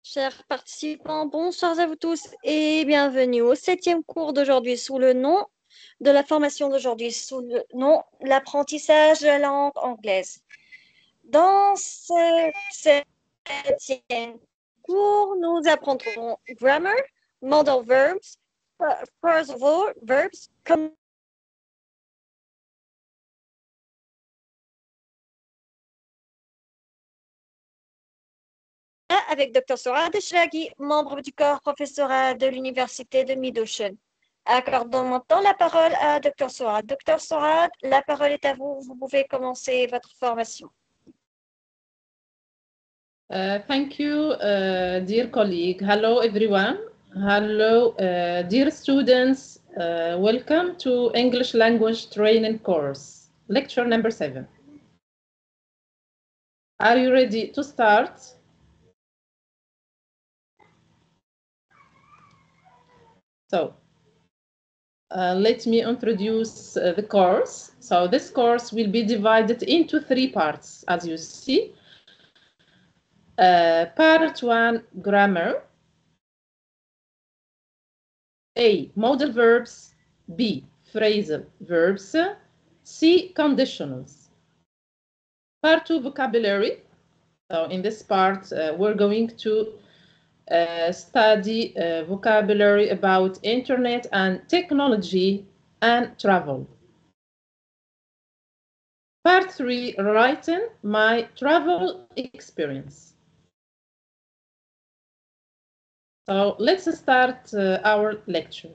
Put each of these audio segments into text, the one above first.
Chers participants, bonsoir à vous tous et bienvenue au 7e cours d'aujourd'hui sous le nom de la formation d'aujourd'hui sous le nom l'apprentissage de la langue anglaise. Dans ce 7e cours, nous apprendrons grammar, modal verbs, phrasal verbs, comme avec Dr. Sorad Eshlaghi, membre du corps professoral de l'Université de Midocean. Accordons maintenant la parole à Dr. Sorad. Dr. Sorad, la parole est à vous. Vous pouvez commencer votre formation. Thank you, dear colleague. Hello, everyone. Hello, dear students. Welcome to English Language Training Course, lecture number 7. Are you ready to start? So, let me introduce the course. So this course will be divided into 3 parts, as you see. Part 1, grammar. A, modal verbs. B, phrasal verbs. C, conditionals. Part 2, vocabulary. So in this part, we're going to study vocabulary about internet and technology and travel. Part 3, writing my travel experience. So let's start our lecture.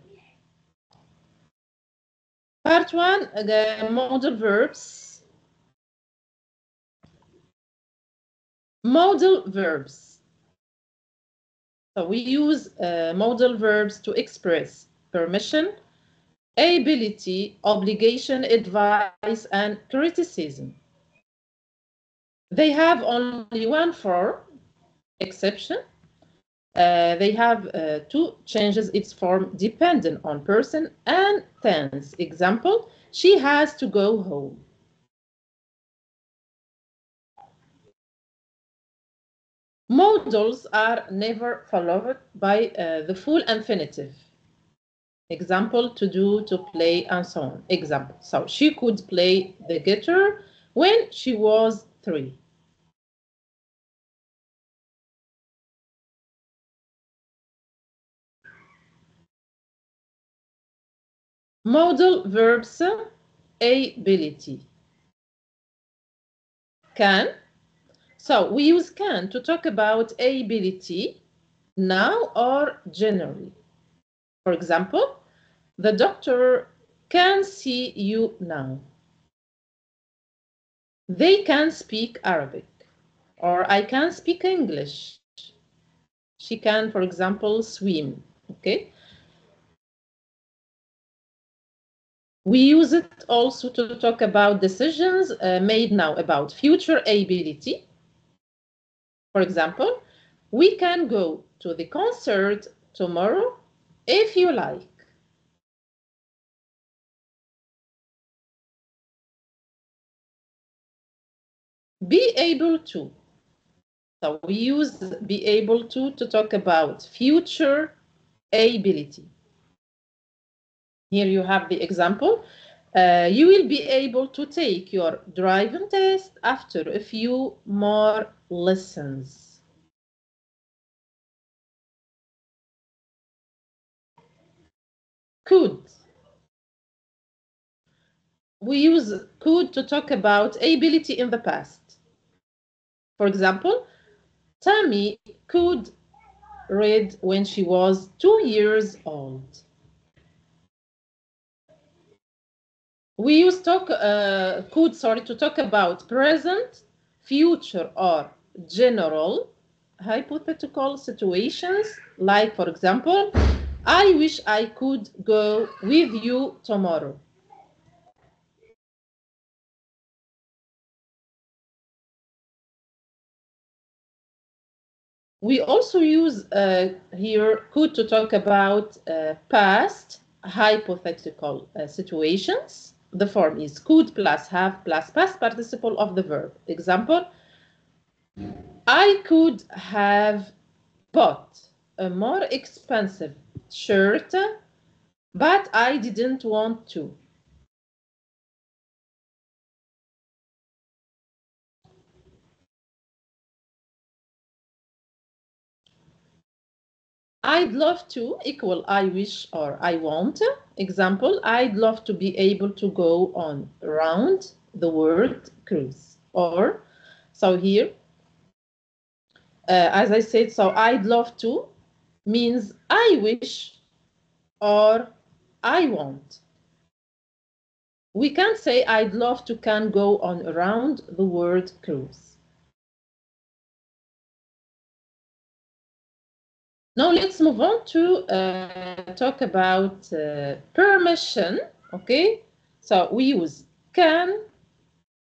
Part 1, modal verbs. Modal verbs. So we use modal verbs to express permission, ability, obligation, advice, and criticism. They have only one form, exception. They have 2 changes its form depending on person and tense. Example, she has to go home. Modals are never followed by the full infinitive. Example, to do, to play, and so on. Example, so she could play the guitar when she was 3. Modal verbs, ability. Can. So we use can to talk about ability now or generally. For example, the doctor can see you now. They can speak Arabic, or I can speak English. She can, for example, swim, okay? We use it also to talk about decisions made now about future ability. For example, we can go to the concert tomorrow if you like. Be able to. So we use be able to talk about future ability. Here you have the example. You will be able to take your driving test after a few more lessons. Could. We use could to talk about ability in the past. For example, Tammy could read when she was 2 years old. We use could to talk about present, future, or general hypothetical situations, like, for example, I wish I could go with you tomorrow. We also use here could to talk about past hypothetical situations. The form is could plus have plus past participle of the verb. Example, I could have bought a more expensive shirt, but I didn't want to. I'd love to equal I wish or I want. Example, I'd love to be able to go on around the world cruise. Or, so here, as I said, so I'd love to means I wish or I want. We can't say I'd love to can go on around the world cruise. Now let's move on to talk about permission, okay? So we use can,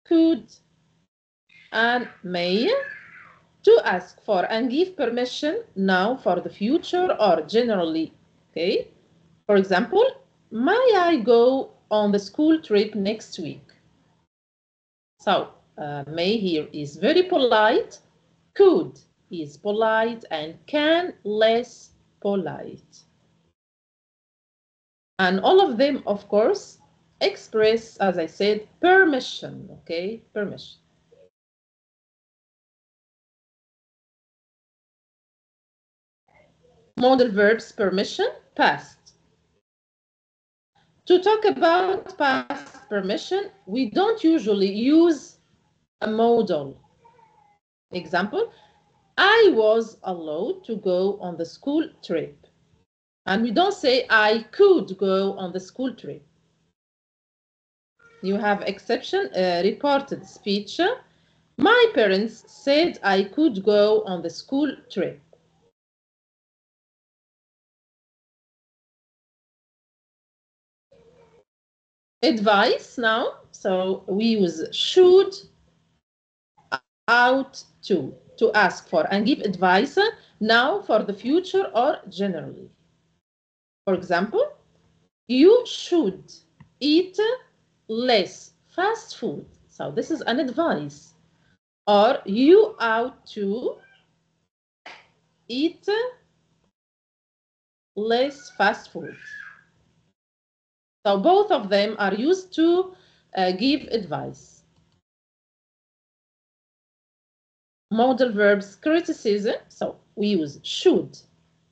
could, and may to ask for and give permission now for the future or generally, okay? For example, may I go on the school trip next week? So may here is very polite, could is polite, and can less polite. And all of them, of course, express, as I said, permission, okay? Permission. Modal verbs permission, past. To talk about past permission, we don't usually use a modal. Example, I was allowed to go on the school trip. And we don't say I could go on the school trip. You have exception, reported speech. My parents said I could go on the school trip. Advice now, so we use should, ought to ask for and give advice now for the future or generally. For example, you should eat less fast food. So this is an advice. Or you ought to eat less fast food. So both of them are used to give advice. Modal verbs criticism. So we use should,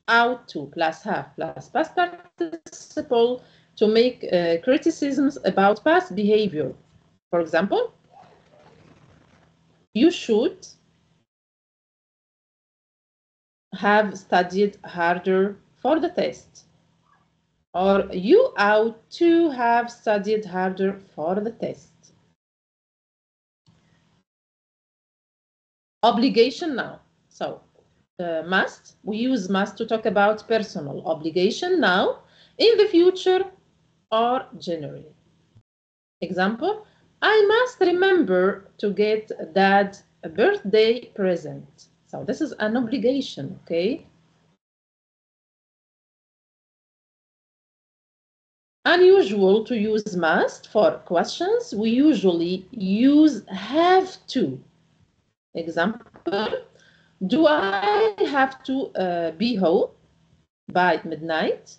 ought to, plus have, plus past participle to make criticisms about past behavior. For example, you should have studied harder for the test. Or you ought to have studied harder for the test. Obligation now. So must, we use must to talk about personal obligation now, in the future, or generally. Example, I must remember to get Dad a birthday present. So this is an obligation, okay? Unusual to use must for questions. We usually use have to. Example, do I have to be home by midnight?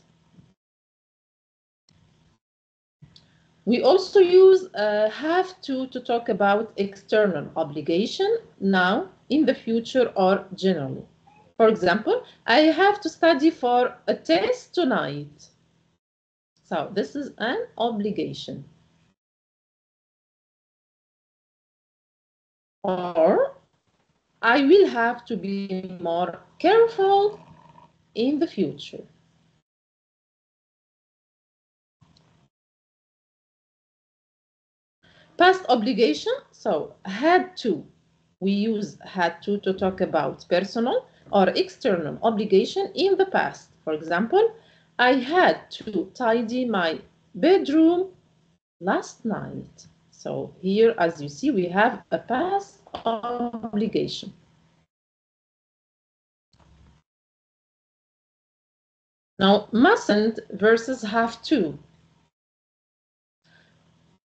We also use have to talk about external obligation now, in the future, or generally. For example, I have to study for a test tonight. So this is an obligation. Or I will have to be more careful in the future. Past obligation, so had to. We use had to talk about personal or external obligation in the past. For example, I had to tidy my bedroom last night. So here, as you see, we have a past obligation. Now, mustn't versus have to.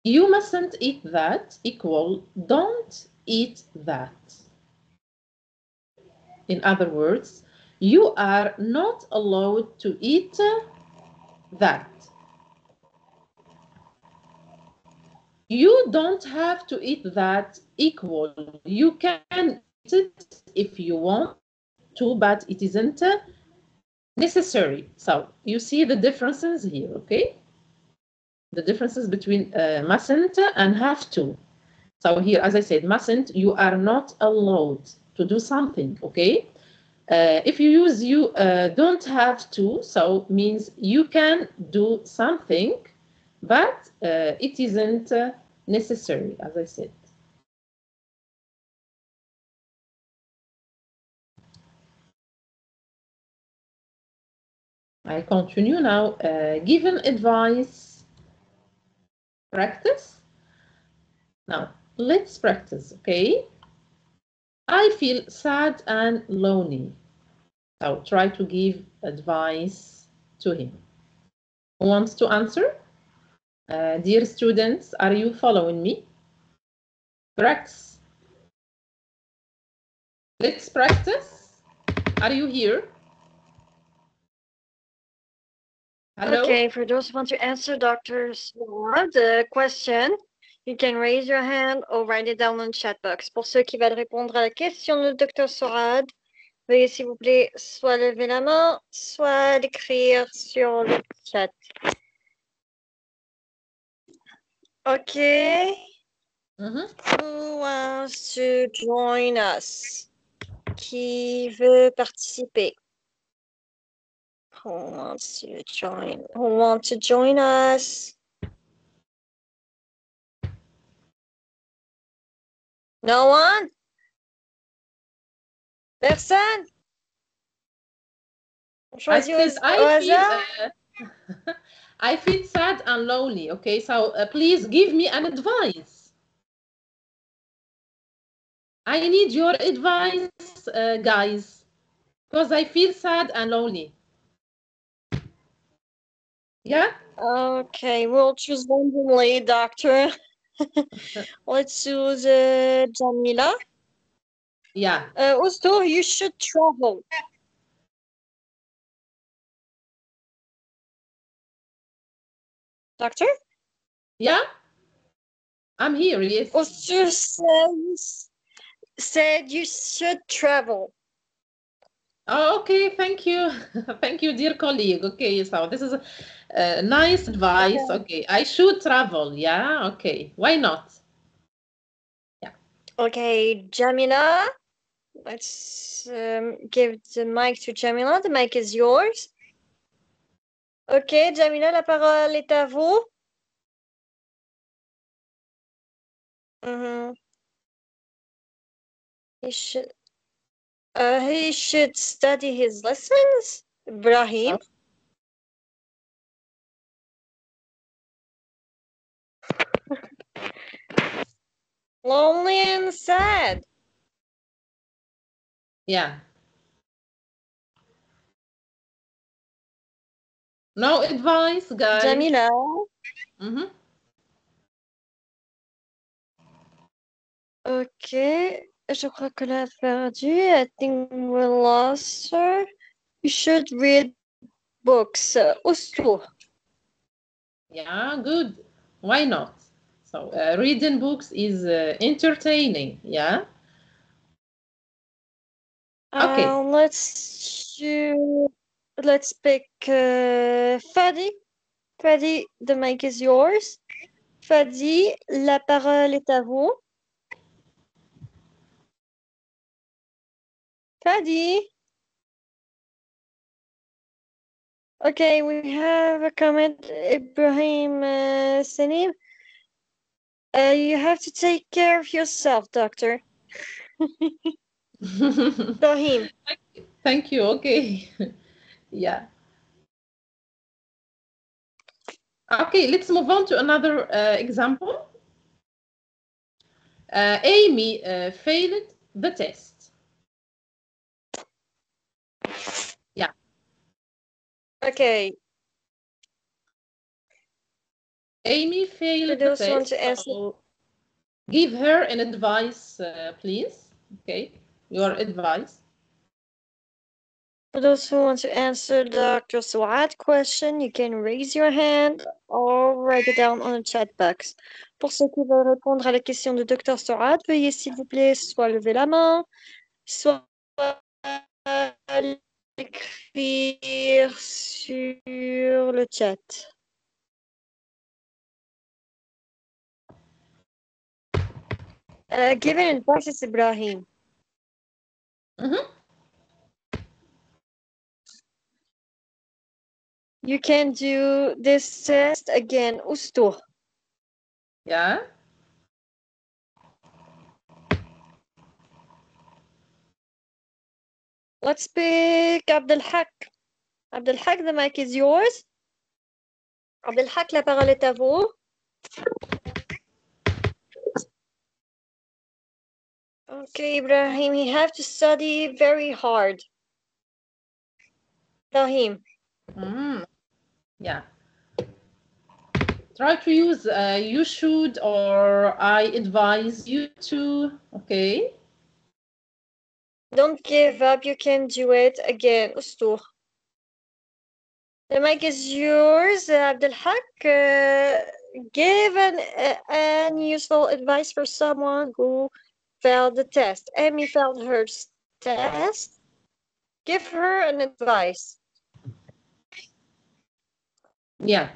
You mustn't eat that equal don't eat that. In other words, You are not allowed to eat that. You don't have to eat that equal. You can eat it if you want to, but it isn't necessary. So you see the differences here, okay? The differences between mustn't and have to. So here, as I said, mustn't, you are not allowed to do something, okay? If you use you don't have to, so means you can do something, but it isn't necessary, as I said. I continue now. Given advice, practice. Now, let's practice, okay? I feel sad and lonely. So try to give advice to him. Who wants to answer? Dear students, are you following me? Practice. Let's practice. Are you here? Hello? Okay, for those who want to answer Dr. Sora, the question, you can raise your hand or write it down in the chat box. Pour ceux qui veulent répondre à la question de Dr. Sorad, veuillez s'il vous plaît soit lever la main, soit l'écrire sur le chat. Okay. Who wants to join us? Qui veut participer? Who wants to join? Who wants to join us? No one? Personne? On choisit au hasard? I feel sad and lonely, okay? So please give me an advice. I need your advice, guys, because I feel sad and lonely. Yeah? Okay, we'll choose randomly, doctor. Let's choose Jamila. Yeah. Usto, you should travel. Doctor? Yeah? I'm here, yes. Usto said you should travel. Oh, okay, thank you. Thank you, dear colleague. Okay, so this is a nice advice. Okay, I should travel. Yeah, okay. Why not? Yeah. Okay, Jamila. Let's give the mic to Jamila. The mic is yours. Okay, Jamila, la parole est à vous. He should study his lessons. Ibrahim. Lonely and sad. Yeah. No advice, guys. Jamila. Ok, je crois que l'a perdu. I think we lost her. You should read books. Ustu. Yeah, good. Why not? So reading books is entertaining. Yeah. Okay. Let's pick Fadi. Fadi, the mic is yours. Fadi, la parole est à vous. Fadi. Okay, we have a comment, Ibrahim Salim. You have to take care of yourself, doctor. Ibrahim. Thank you. Okay. Yeah. Okay, let's move on to another example. Amy failed the test. Yeah. Okay. Amy failed the test. So give her an advice, please. Okay, your advice. For those who want to answer Dr. Suad's question, you can raise your hand or write it down on the chat box. Pour ceux qui veulent répondre à la question de Dr. Suad, veuillez s'il vous plaît soit lever la main, soit l'écrire sur le chat. Give an advice, Ibrahim. You can do this test again, Usto. Yeah. Let's pick Abdelhak. Abdelhak, the mic is yours. Abdelhak, la parole est à vous. Okay, Ibrahim, you have to study very hard. Ibrahim. Yeah. Try to use you should or I advise you to. Okay. Don't give up. You can do it again. Usto. The mic is yours, Abdelhak. Give an useful advice for someone who failed the test. Amy failed her test. Give her an advice. Yeah.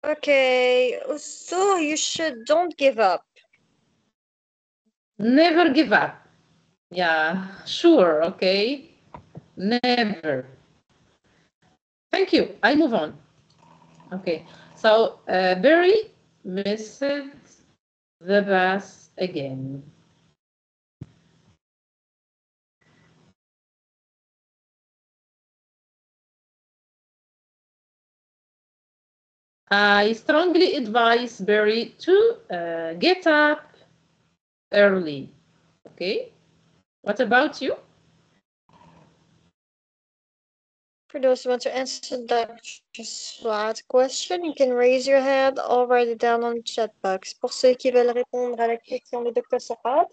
Okay, so you don't give up. Never give up. Yeah, sure. Okay. Never. Thank you. I move on. Okay. So Barry missed the bus again. I strongly advise Barry to get up early. Okay. What about you? For those who want to answer Dr. Swad's question, you can raise your hand or write it down on the chat box. Pour ceux qui veulent répondre à la question de Dr. Swad,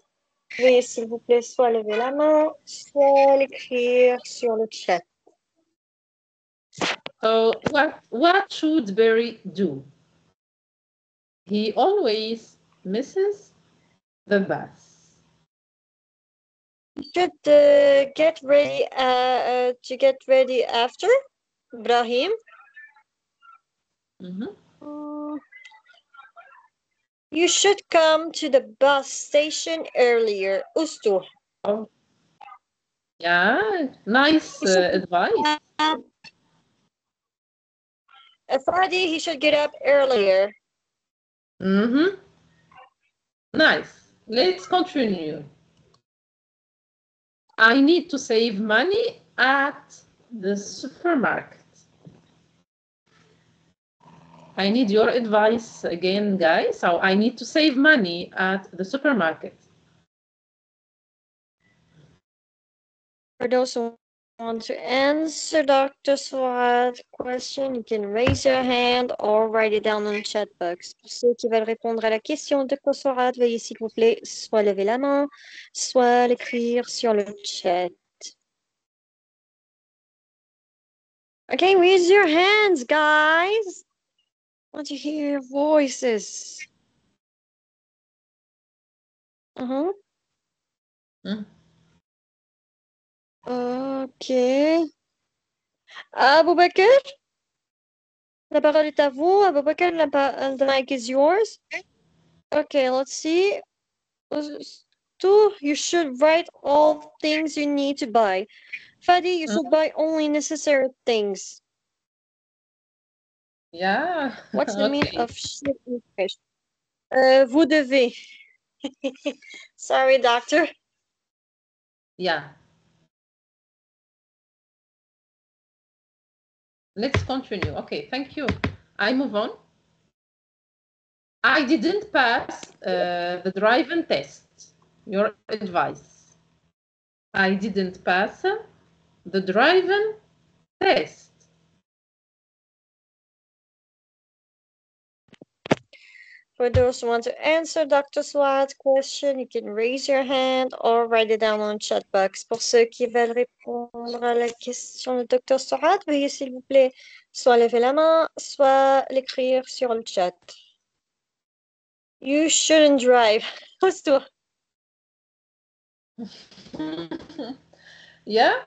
veuillez s'il vous plaît soit lever la main, soit l'écrire sur le chat. So what should Barry do? He always misses the bus. You should get ready after Ibrahim. You should come to the bus station earlier. Ustu. Oh, yeah, nice advice. Friday, he should get up earlier. Nice. Let's continue. I need to save money at the supermarket. I need your advice again, guys. So I need to save money at the supermarket. For those who want to answer Dr. Swad's question, you can raise your hand or write it down on the chat box. Pour ceux qui veulent répondre à la question de Dr. Swad, veuillez s'il vous plaît soit lever la main, soit l'écrire sur le chat. Okay, raise your hands, guys. I want to hear your voices. Okay. Abu Bakr, la parole est à vous. Abu Bakr, the mic is yours. Okay, let's see. You should write all things you need to buy. Fadi, you should buy only necessary things. Yeah. What's the meaning of should in English? Vous devez. Sorry, doctor. Yeah. Let's continue. Okay, thank you. I move on. I didn't pass the driving test. Your advice. I didn't pass the driving test. For those who want to answer Dr. Swad's question, you can raise your hand or write it down on the chat box. Pour ceux qui veulent répondre à la question de Dr. Swad, veuillez s'il vous plaît soit lever la main, soit l'écrire sur le chat. You shouldn't drive. Pose-toi. Yeah.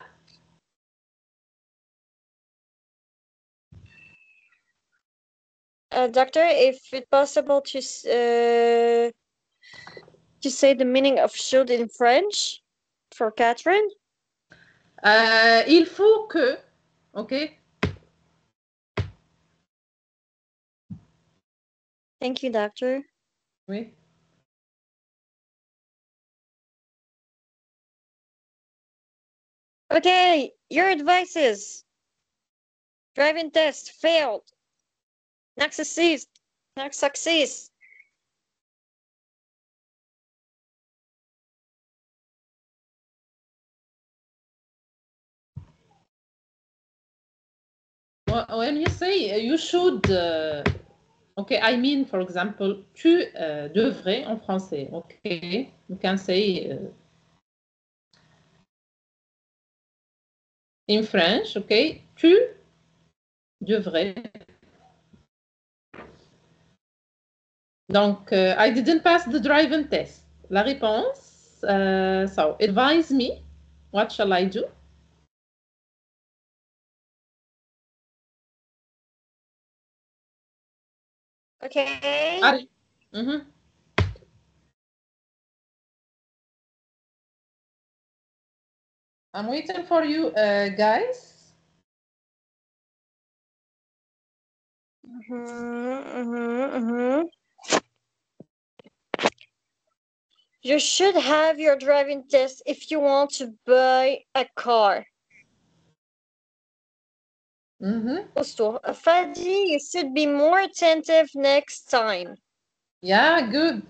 Doctor, if it's possible to say the meaning of should in French for Catherine. Il faut que, okay? Thank you, doctor. Oui. Okay, your advice is driving test failed. Not succeed. Not success. When you say you should, okay, I mean, for example, tu devrais en français, okay? You can say in French, okay? Tu devrais. Donc, I didn't pass the driving test. La réponse, so advise me, what shall I do? Okay. Mm-hmm. I'm waiting for you, guys. You should have your driving test if you want to buy a car. Fadi, you should be more attentive next time. Yeah, good.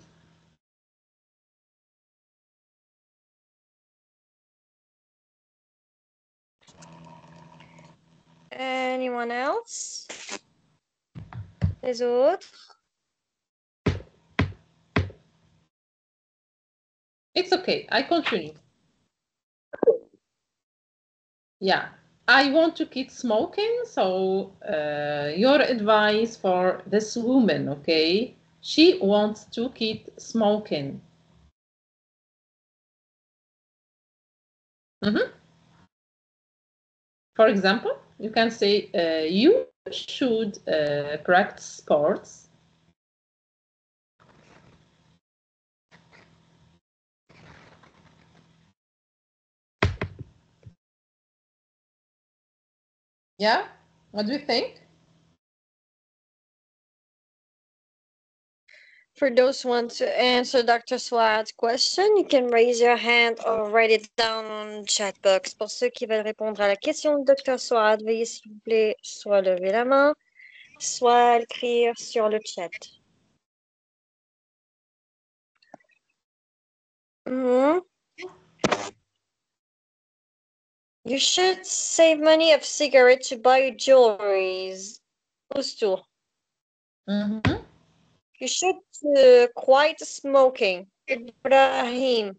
Anyone else? Les autres? It's okay. I continue. Yeah. I want to quit smoking, so your advice for this woman, okay? She wants to quit smoking. For example, you can say you should practice sports. Yeah, what do you think? For those who want to answer Dr. Swad's question, you can raise your hand or write it down on the chat box. Pour ceux qui veulent répondre à la question de Dr. Swad, veuillez s'il vous plaît soit lever la main, soit l'écrire sur le chat. You should save money of cigarettes to buy jewelries. Ustu. You should quit smoking. Ibrahim.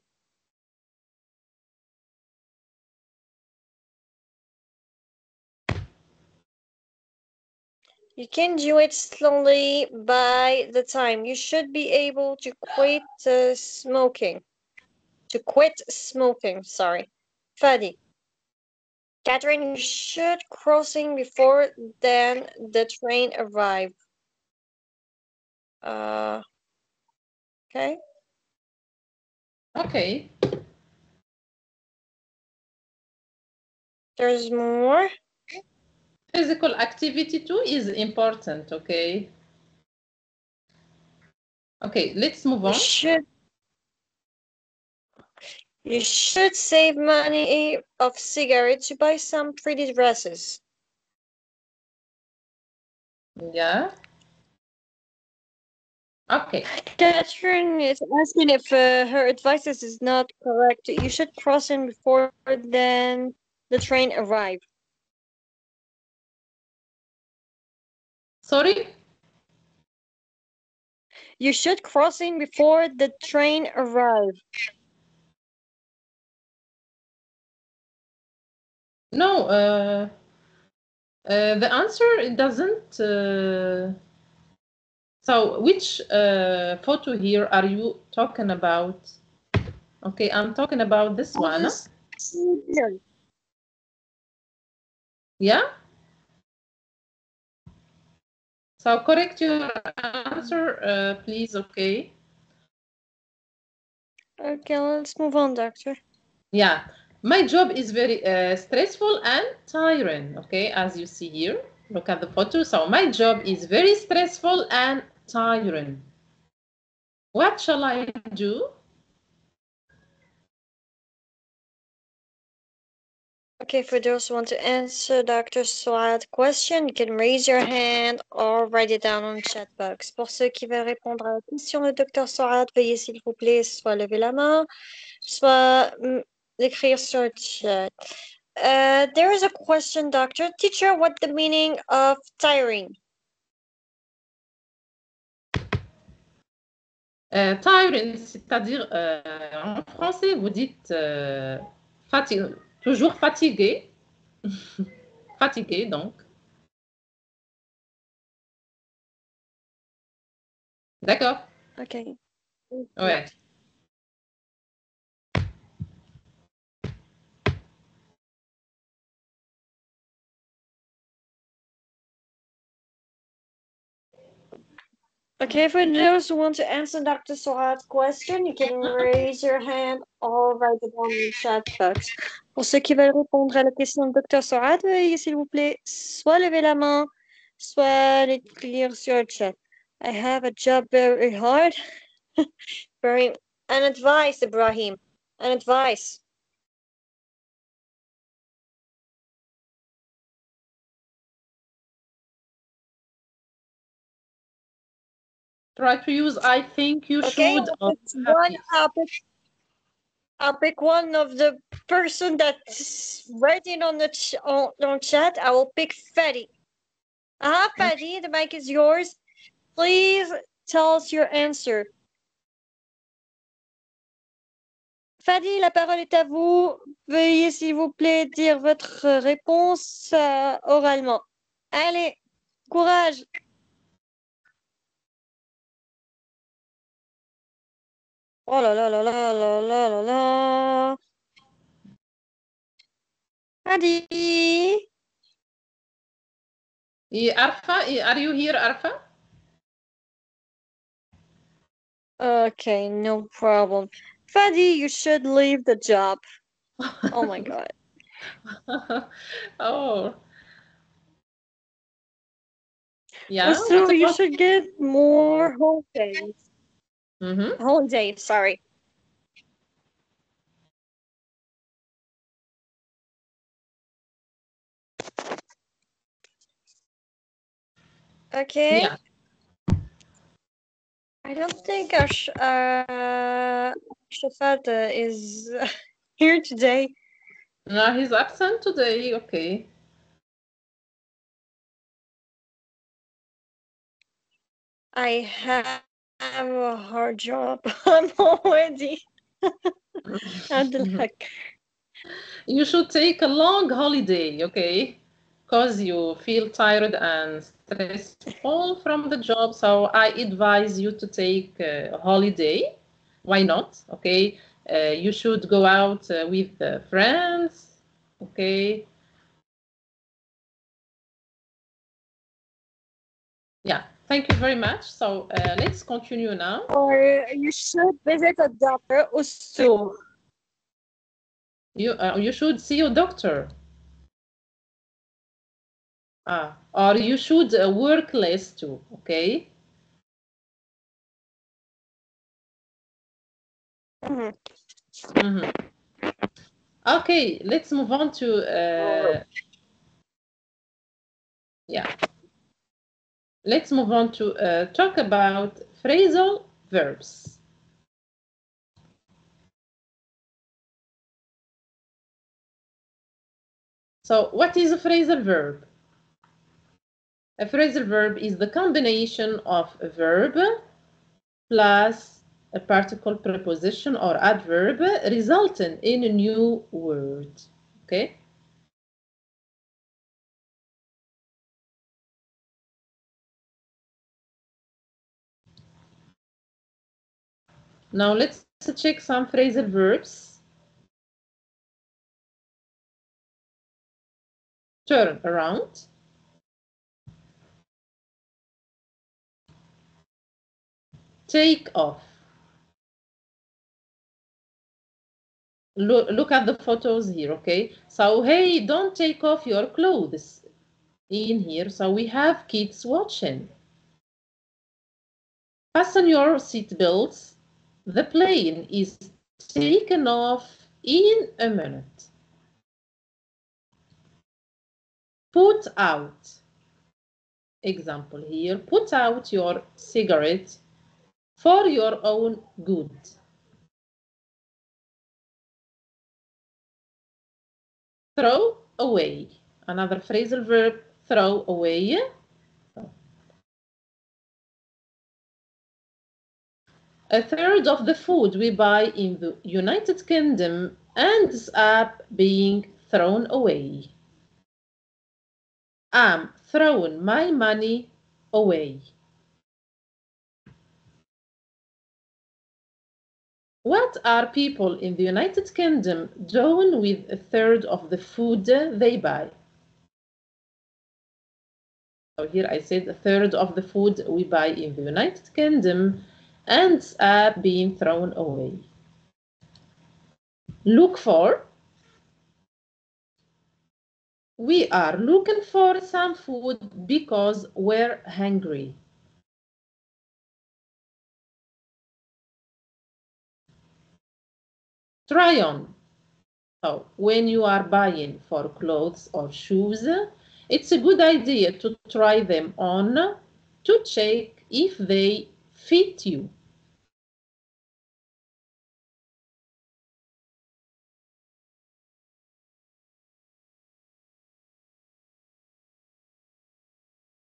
You can do it slowly by the time. You should be able to quit smoking. To quit smoking, sorry. Fadi. Catherine, you should crossing before then the train arrive. Okay. Okay. There's more. Physical activity too is important, okay? Okay, let's move on. You should save money of cigarettes to buy some pretty dresses. Yeah. Okay. Catherine is asking if her advice is not correct. You should cross in before then the train arrive. Sorry? You should crossing before the train arrive. No, the answer it doesn't. So which photo here are you talking about? Okay, I'm talking about this one. This here. Yeah? So correct your answer, please, okay? Okay, let's move on, doctor. Yeah, my job is very stressful and tiring, okay, as you see here. Look at the photo. So my job is very stressful and tiring. What shall I do? Okay, for those who want to answer Dr. Suad's question, you can raise your hand or write it down on the chat box. Pour ceux qui veulent répondre à la question de Dr. Suad, veuillez s'il vous plaît soit lever la main, soit l'écrire sur le chat. There is a question, doctor. Teacher, what's the meaning of tiring? Tiring, c'est-à-dire en français, vous dites toujours fatigué. Fatigué, donc. D'accord? Okay. Ouais. Okay, for those who want to answer Dr. Sorad's question, you can raise your hand or write it down in the chat box. Pour ceux qui veulent répondre à la question de Dr. Sorad, veuillez s'il vous plaît soit lever la main, soit l'écrire sur le chat. I have a job very hard. Very an advice, Ibrahim. An advice. Try to use I think you Okay, should. I'll pick one of the person that's writing on the on chat. I will pick Fadi. Fadi, the mic is yours. Please tell us your answer. Fadi, la parole est à vous. Veuillez, s'il vous plaît, dire votre réponse oralement. Allez, courage. Oh là là là là là là là là. Fadi. Arfa, are you here, Arfa? Okay, no problem. Fadi, you should leave the job. Oh my God. Oh. Yeah, Also, what you about? should get more holidays. Mm-hmm. Holidays, sorry. Okay. Yeah. I don't think our Shafat is here today. No, he's absent today. Okay. I have a hard job. I'm already. How the heck? You should take a long holiday, okay? Because you feel tired and stressful from the job. So I advise you to take a holiday. Why not? Okay. You should go out with friends. Okay. Yeah. Thank you very much. So let's continue now. Or you should visit a doctor also. You should see your doctor. Or you should work less too. Okay. Mm-hmm. Okay, let's move on to yeah. Let's move on to talk about phrasal verbs. So, what is a phrasal verb? A phrasal verb is the combination of a verb plus a particle preposition or adverb resulting in a new word. Okay? Now let's check some phrasal verbs. Turn around. Take off. Look at the photos here, okay? So, hey, don't take off your clothes in here. So we have kids watching. Fasten your seatbelts. The plane is taken off in a minute. Put out. Example here. Put out your cigarette for your own good. Throw away. Another phrasal verb, throw away. A third of the food we buy in the United Kingdom ends up being thrown away. I'm throwing my money away. What are people in the United Kingdom doing with a third of the food they buy? So here I said a third of the food we buy in the United Kingdom ends up being thrown away. Look for. We are looking for some food because we're hungry. Try on. So when you are buying for clothes or shoes, it's a good idea to try them on to check if they fit you.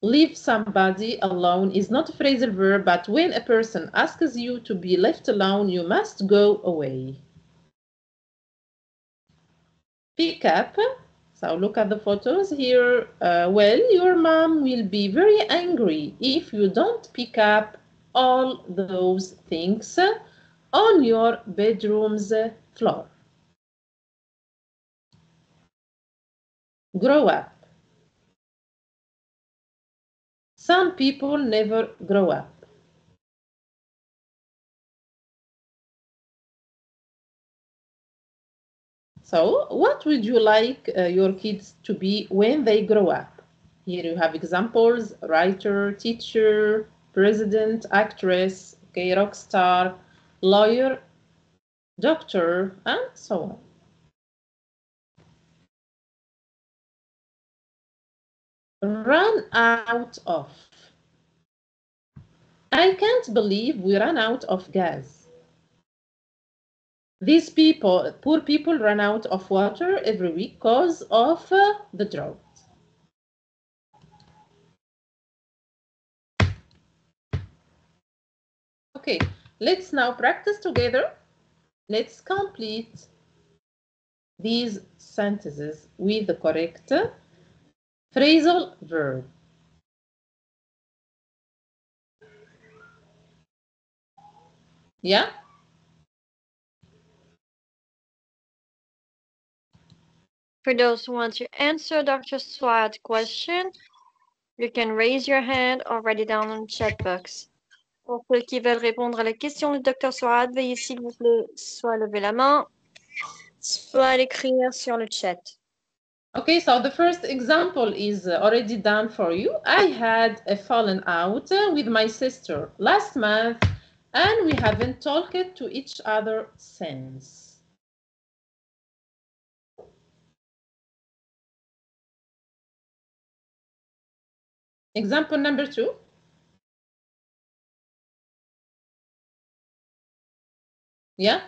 Leave somebody alone is not a phrasal verb, but when a person asks you to be left alone, you must go away. Pick up. So look at the photos here. Well, your mom will be very angry if you don't pick up all those things on your bedroom's floor. Grow up. Some people never grow up. So, what would you like your kids to be when they grow up? Here you have examples: writer, teacher, president, actress, okay, rock star, lawyer, doctor, and so on. Run out of. I can't believe we ran out of gas. These people, poor people, run out of water every week because of the drought. Okay, let's now practice together. Let's complete these sentences with the correct phrasal verb. Yeah? For those who want to answer Dr. Swad's question, you can raise your hand or write it down in the chat box. Pour ceux qui veulent répondre à la question du Dr. Swad, veuillez s'il vous plaît soit lever la main, soit l'écrire sur le chat. Okay, so the first example is already done for you. I had a falling out with my sister last month and we haven't talked to each other since. Example number 2. Yeah?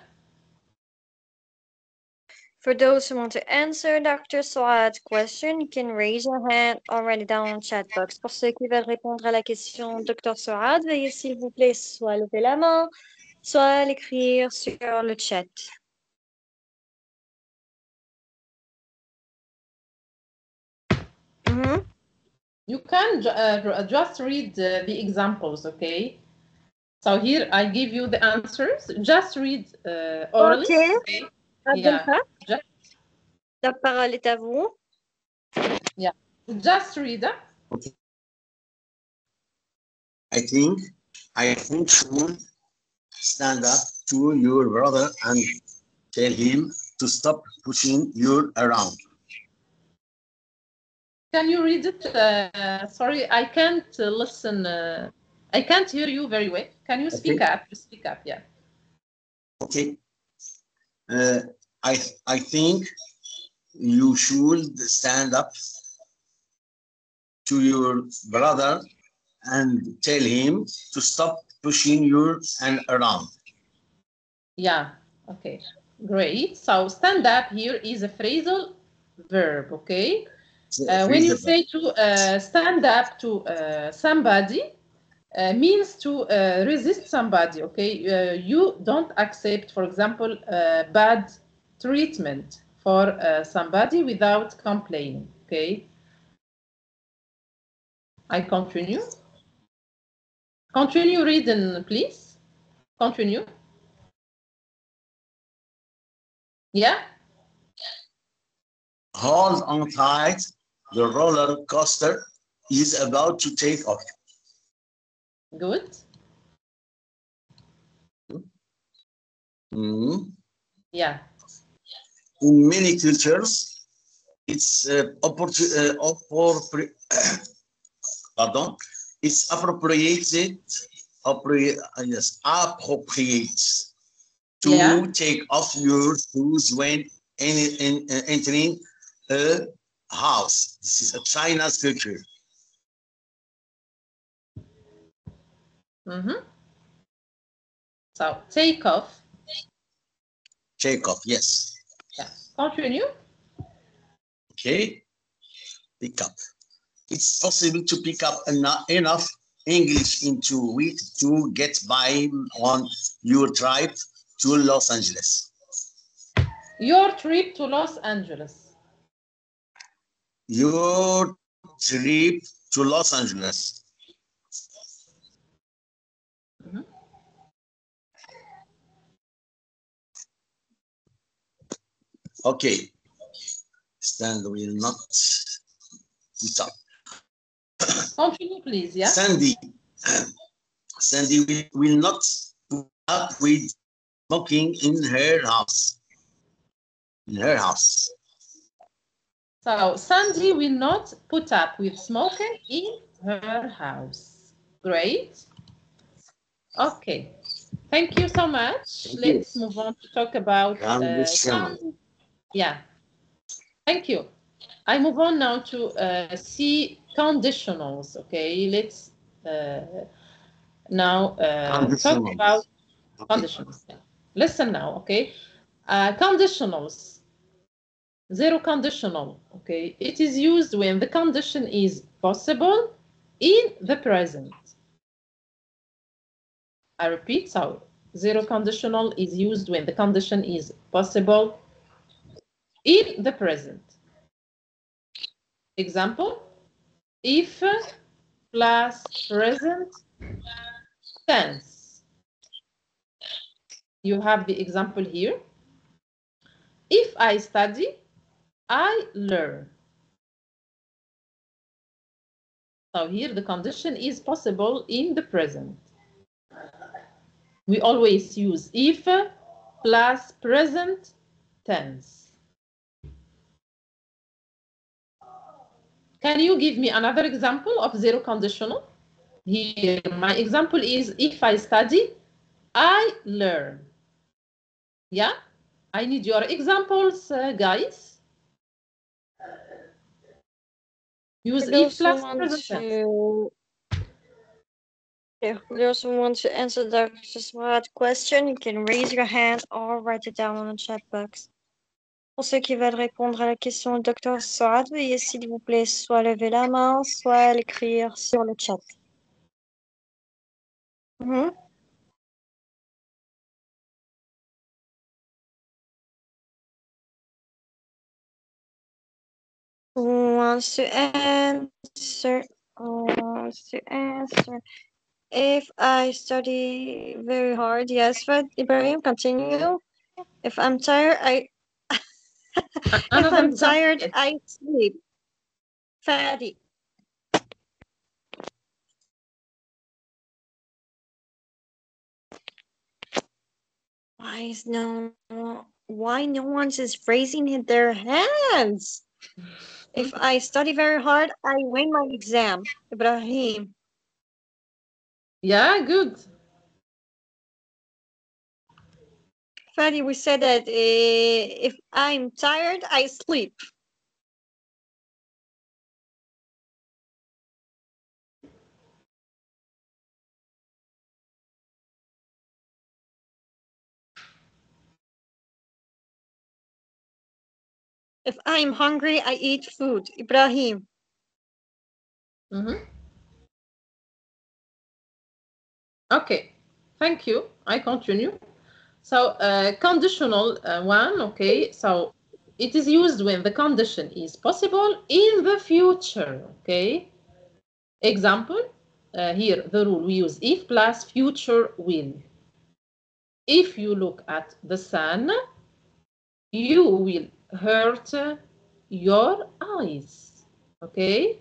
For those who want to answer Dr. Suad's question, you can raise your hand or write it down in the chat box. Pour ceux qui veulent répondre à la question Dr. Suad, veuillez s'il vous plaît soit lever la main, soit l'écrire sur le chat. You can just read the examples, okay? So here I give you the answers. Just read orally. Okay. Yeah. La parole est à vous. Yeah. Just read it. Okay. I think you should stand up to your brother and tell him to stop pushing you around. Can you read it? Sorry, I can't listen. I can't hear you very well. Can you speak up? Speak up, yeah. Okay. I think you should stand up to your brother and tell him to stop pushing you and around. Yeah, okay, great. So stand up here is a phrasal verb, okay? When you say to stand up to somebody, means to resist somebody, okay? You don't accept, for example, bad treatment for somebody without complaining, okay? I continue. Continue reading, please. Continue. Yeah? Hold on tight. The roller coaster is about to take off. Good. Yeah. In many cultures, it's appropriate to take off your shoes when entering a house. This is a China's culture. So take off. Take off, yes. Yeah. Continue. Okay. Pick up. It's possible to pick up enough English into it to get by on your trip to Los Angeles. Your trip to Los Angeles. Your trip to Los Angeles. Okay. Stand will not stop. Continue, please. Yeah. Sandy will not put up with smoking in her house. So Sandy will not put up with smoking in her house. Great. Okay. Thank you so much. Let's move on to talk about yeah. Thank you. I move on now to see conditionals. Okay. Let's now talk about conditionals. Listen now. Okay. Conditionals. Zero conditional, okay? It is used when the condition is possible in the present. I repeat, so zero conditional is used when the condition is possible in the present. Example, if plus present tense. You have the example here. If I study, I learn. So here the condition is possible in the present. We always use if plus present tense. Can you give me another example of zero conditional? Here, my example is if I study, I learn. Yeah? I need your examples, guys. Use if plus present tense. If those who want to answer Dr. Suad's question, you can raise your hand or write it down on the chat box. Pour ceux qui veulent répondre à la question du docteur Saad, veuillez s'il vous plaît soit lever la main, soit l'écrire sur le chat. Mhm. Who wants to answer? Who wants to answer? If I study very hard, yes, but Ibrahim, continue. If I'm tired, if Another I'm example. tired, I sleep. Fadi. Why no one is raising their hands? If I study very hard, I win my exam. Ibrahim. Yeah, good. Fadi, we said that if I'm tired, I sleep. If I'm hungry, I eat food. Ibrahim. Okay, thank you. I continue. So conditional one, okay, so it is used when the condition is possible in the future, okay. Example, here the rule we use if plus future will. If you look at the sun, you will hurt your eyes, okay.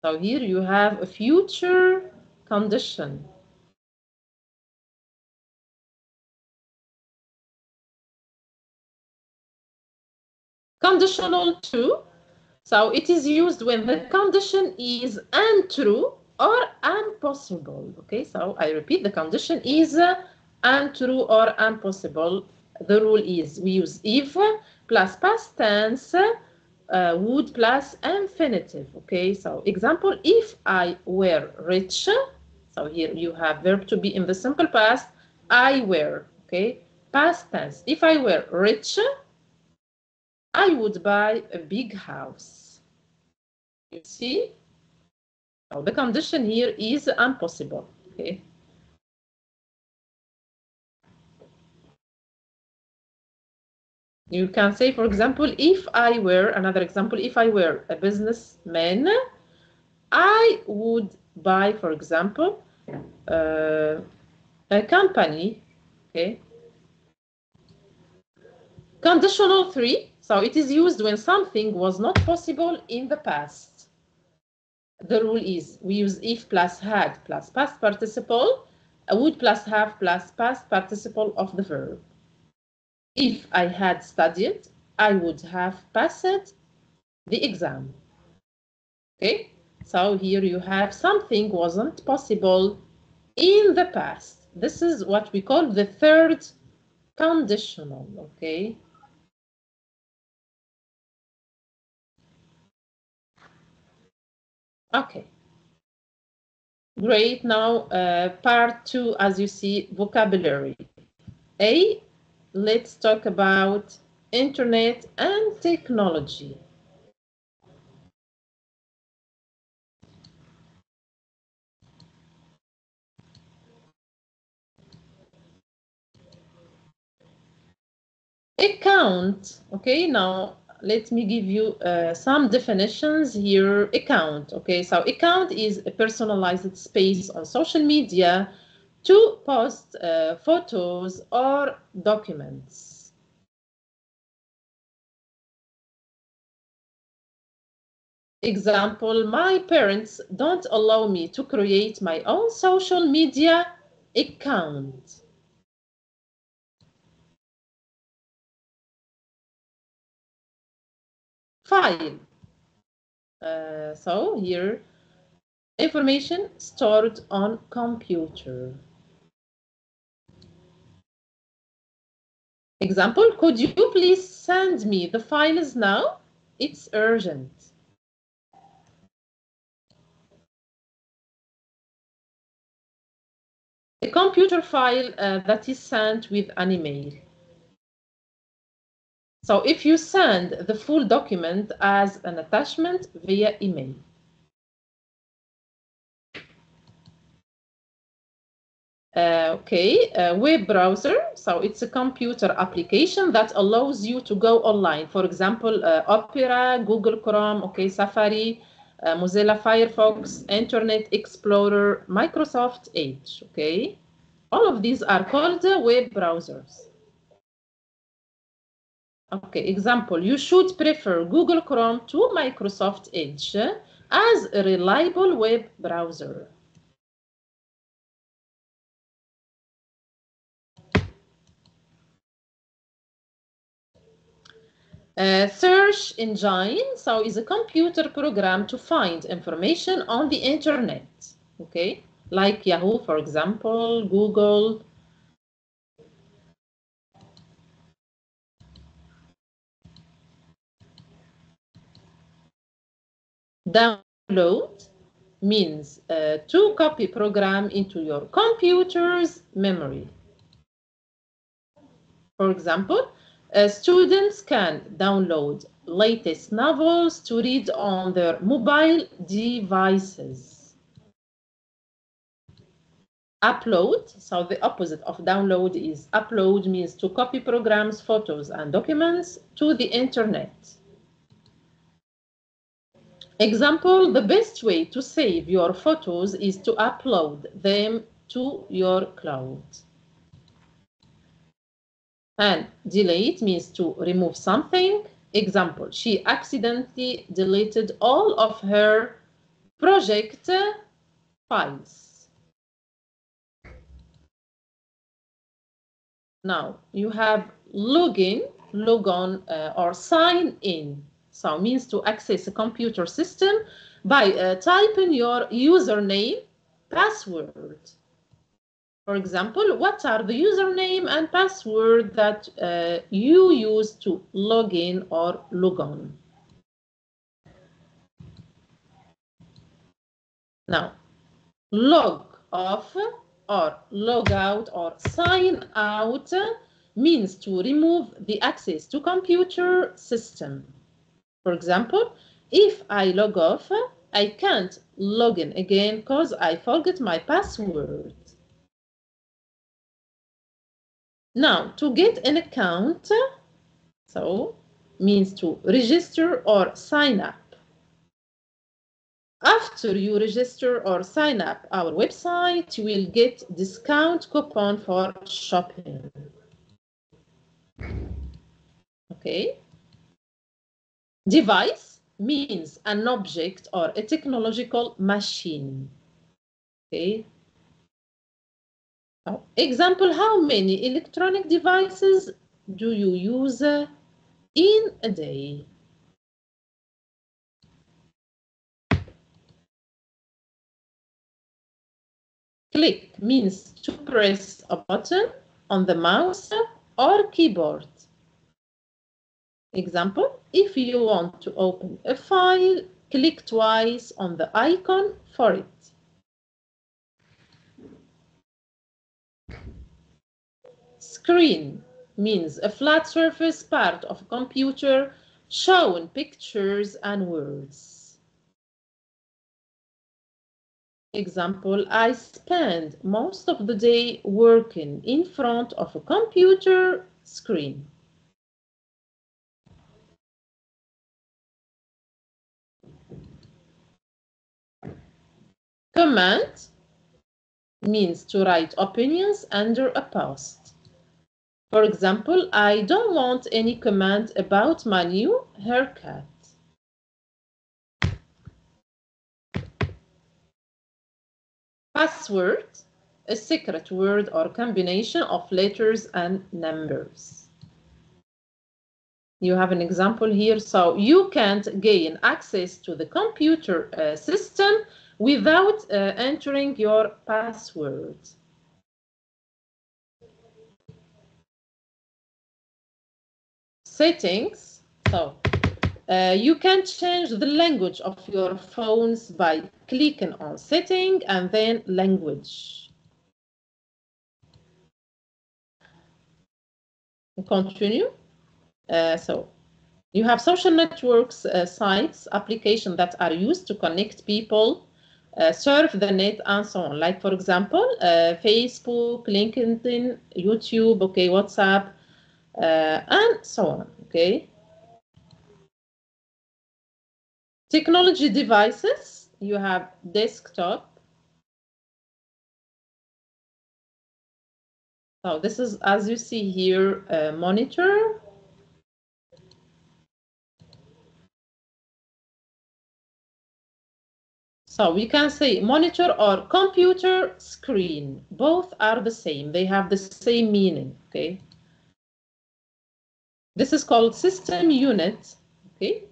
So here you have a future condition. Conditional two. So it is used when the condition is untrue or impossible. Okay, so I repeat, the condition is untrue or impossible. The rule is we use if plus past tense, would plus infinitive. Okay, so example, if I were rich, so here you have verb to be in the simple past, I were, okay, past tense. If I were rich, I would buy a big house. You see? So the condition here is impossible. Okay. You can say, for example, if I were, another example, if I were a businessman, I would buy, for example, a company. Okay. Conditional three. So it is used when something was not possible in the past. The rule is we use if plus had plus past participle, would plus have plus past participle of the verb. If I had studied, I would have passed the exam. Okay, so here you have something wasn't possible in the past. This is what we call the third conditional. Okay. Okay. Great. Now, part two, as you see, vocabulary. A, let's talk about internet and technology. Account. Okay, now let me give you some definitions here. Account. Okay, so account is a personalized space on social media to post photos or documents. Example, my parents don't allow me to create my own social media account. File. So here, information stored on computer. Example, could you please send me the files now? It's urgent. A computer file that is sent with an email. So if you send the full document as an attachment via email. Web browser. So it's a computer application that allows you to go online. For example, Opera, Google Chrome, Safari, Mozilla Firefox, Internet Explorer, Microsoft Edge, All of these are called web browsers. Example, you should prefer Google Chrome to Microsoft Edge as a reliable web browser. Search engine, so is a computer program to find information on the internet, like Yahoo, for example, Google. Download means to copy program into your computer's memory. For example, students can download latest novels to read on their mobile devices. Upload, so the opposite of download is upload, means to copy programs, photos, and documents to the internet. Example, the best way to save your photos is to upload them to your cloud. And delete means to remove something. Example, she accidentally deleted all of her project files. Now you have login, log on, or sign in. So means to access a computer system by typing your username, password. For example, what are the username and password that you use to log in or log on? Now, log off or log out or sign out means to remove the access to computer system. For example, if I log off, I can't log in again because I forgot my password. Now, to get an account, so means to register or sign up. After you register or sign up our website, you will get discount coupon for shopping. Device means an object or a technological machine. Example, how many electronic devices do you use in a day? Click means to press a button on the mouse or keyboard. Example, if you want to open a file, click twice on the icon for it. Screen means a flat surface part of a computer showing pictures and words. Example, I spend most of the day working in front of a computer screen. Comment means to write opinions under a post. For example, I don't want any comment about my new haircut. Password, a secret word or combination of letters and numbers. You have an example here. So you can't gain access to the computer system without entering your password. Settings. So you can change the language of your phones by clicking on setting and then language. Continue. So you have social networks, sites, applications that are used to connect people, surf the net, and so on. Like, for example, Facebook, LinkedIn, YouTube, okay, WhatsApp, and so on, okay? Technology devices, you have desktop. So this is, as you see here, a monitor. So we can say monitor or computer screen. Both are the same. They have the same meaning, okay? This is called system unit, okay?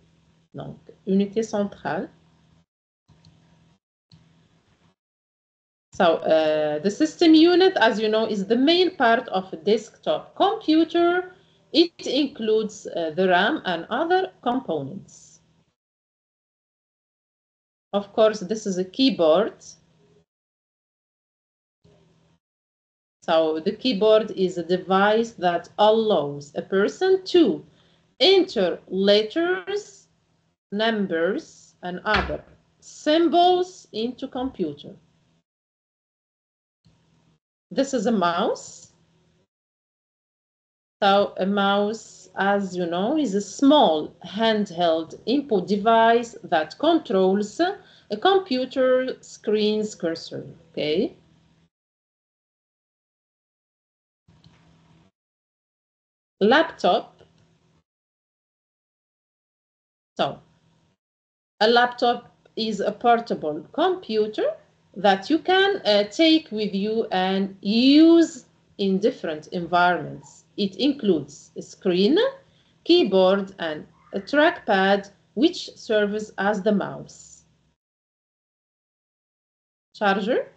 Donc, unité centrale. So the system unit, as you know, is the main part of a desktop computer. It includes the RAM and other components. Of course, this is a keyboard. So the keyboard is a device that allows a person to enter letters, numbers, and other symbols into computer. This is a mouse. So a mouse, as you know, is a small handheld input device that controls a computer screen's cursor, okay? Laptop. So a laptop is a portable computer that you can take with you and use in different environments. It includes a screen, keyboard, and a trackpad, which serves as the mouse. Charger.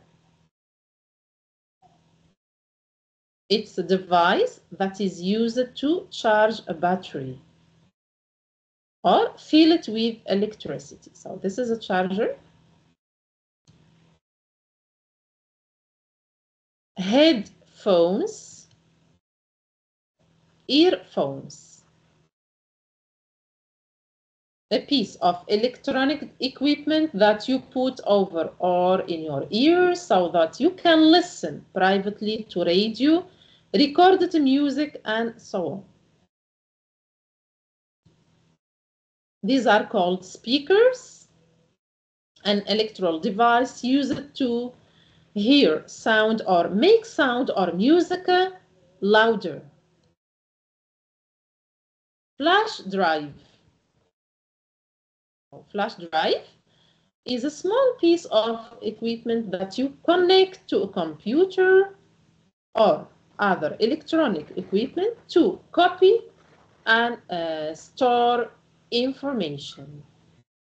It's a device that is used to charge a battery or fill it with electricity. So this is a charger. Headphones, earphones. A piece of electronic equipment that you put over or in your ears so that you can listen privately to radio, recorded music, and so on. These are called speakers, an electoral device used to hear sound or make sound or music louder. Flash drive. Flash drive is a small piece of equipment that you connect to a computer or other electronic equipment to copy and store information.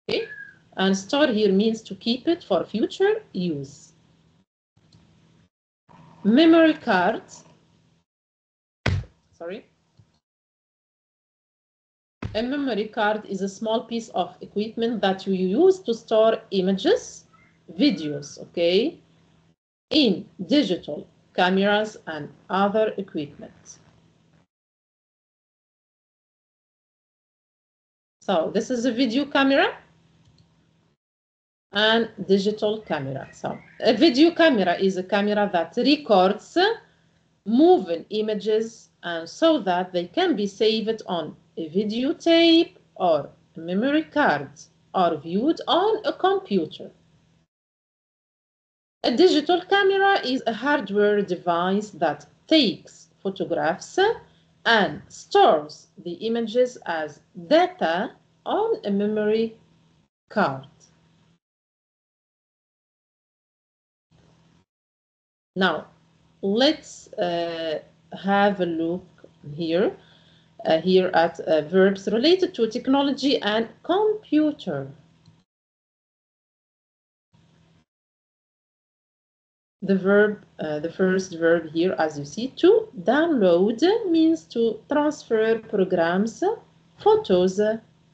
Okay? And store here means to keep it for future use. Memory card. Sorry. A memory card is a small piece of equipment that you use to store images, videos, okay, in digital cameras and other equipment. So this is a video camera and digital camera. So a video camera is a camera that records moving images and so that they can be saved on a videotape or a memory card or viewed on a computer. A digital camera is a hardware device that takes photographs and stores the images as data on a memory card. Now, let's have a look here at verbs related to technology and computer. The first verb here, as you see, to download means to transfer programs, photos,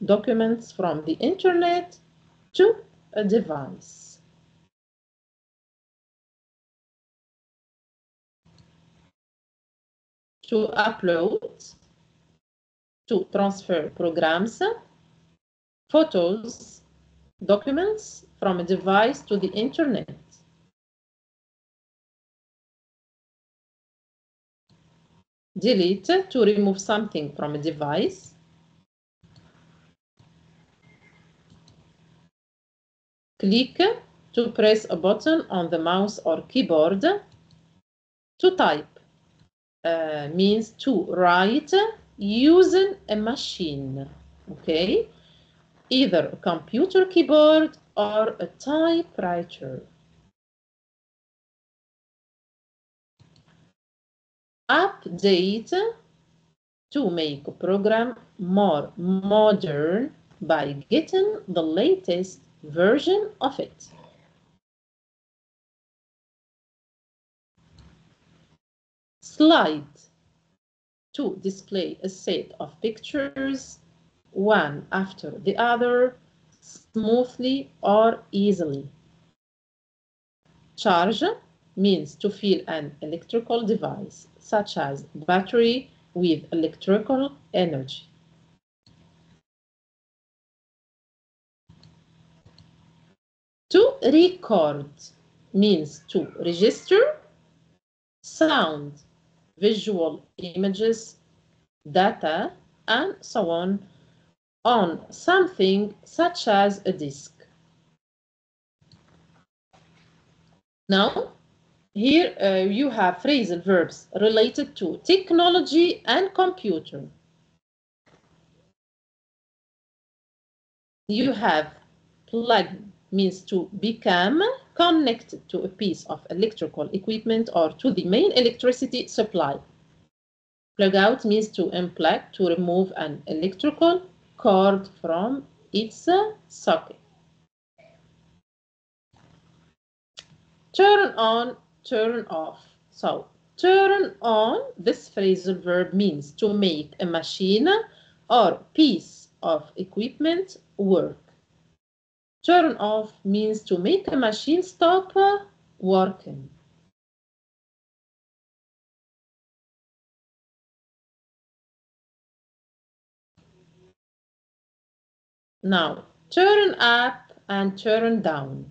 documents from the internet to a device. To upload to transfer programs, photos, documents from a device to the internet. Delete, to remove something from a device. Click, to press a button on the mouse or keyboard. To type means to write using a machine, okay? Either a computer keyboard or a typewriter. Update, to make a program more modern by getting the latest version of it. Slide, to display a set of pictures, one after the other, smoothly or easily. Charge means to fill an electrical device, such as battery, with electrical energy. To record means to register sound, visual images, data, and so on something such as a disk. Now, here you have phrasal verbs related to technology and computer. You have plug, means to become connected to a piece of electrical equipment or to the main electricity supply. Plug out means to unplug, to remove an electrical cord from its socket. Turn on, turn off. So, turn on, this phrasal verb means to make a machine or piece of equipment work. Turn off means to make a machine stop working. Now, turn up and turn down.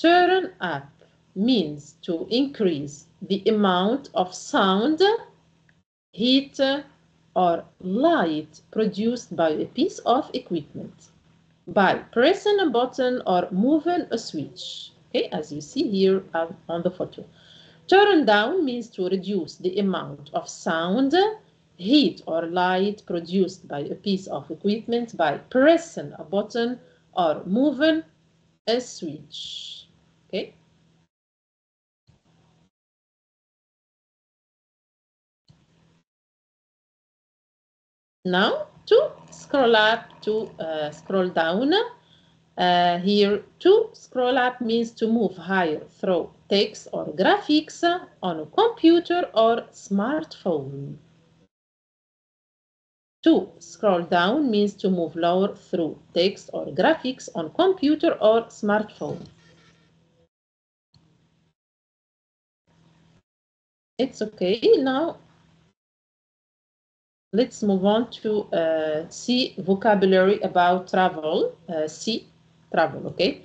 Turn up means to increase the amount of sound, heat, or light produced by a piece of equipment by pressing a button or moving a switch, okay, as you see here on the photo. Turn down means to reduce the amount of sound, heat, or light produced by a piece of equipment by pressing a button or moving a switch. Okay. Now to scroll up, to scroll down. Here, to scroll up means to move higher through text or graphics on a computer or smartphone. To scroll down means to move lower through text or graphics on computer or smartphone. It's okay. Now, let's move on to C, vocabulary about travel. C, travel, okay?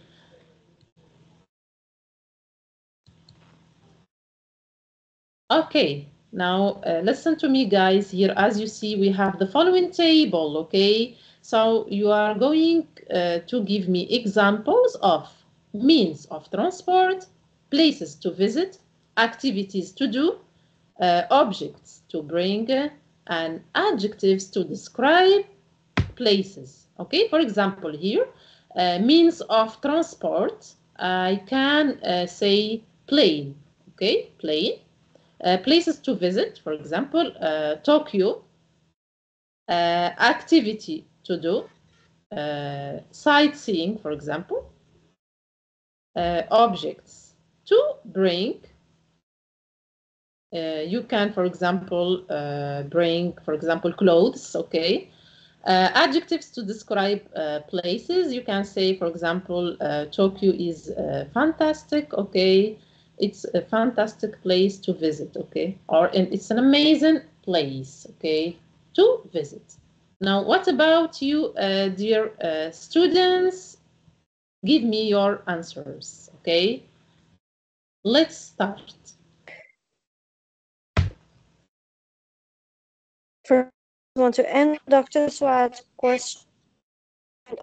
Okay, now listen to me, guys. Here, as you see, we have the following table, okay? So you are going to give me examples of means of transport, places to visit, activities to do, objects to bring, and adjectives to describe places. Okay, for example, here, means of transport, I can say plane. Okay, plane. Places to visit, for example, Tokyo. Activity to do, sightseeing, for example. Objects to bring. You can, for example, bring, for example, clothes, okay? Adjectives to describe places. You can say, for example, Tokyo is fantastic, okay? It's a fantastic place to visit, okay? Or it's an amazing place, okay? to visit. Now, what about you, dear students? Give me your answers, okay? Let's start. First, I want to answer Dr. Swad's question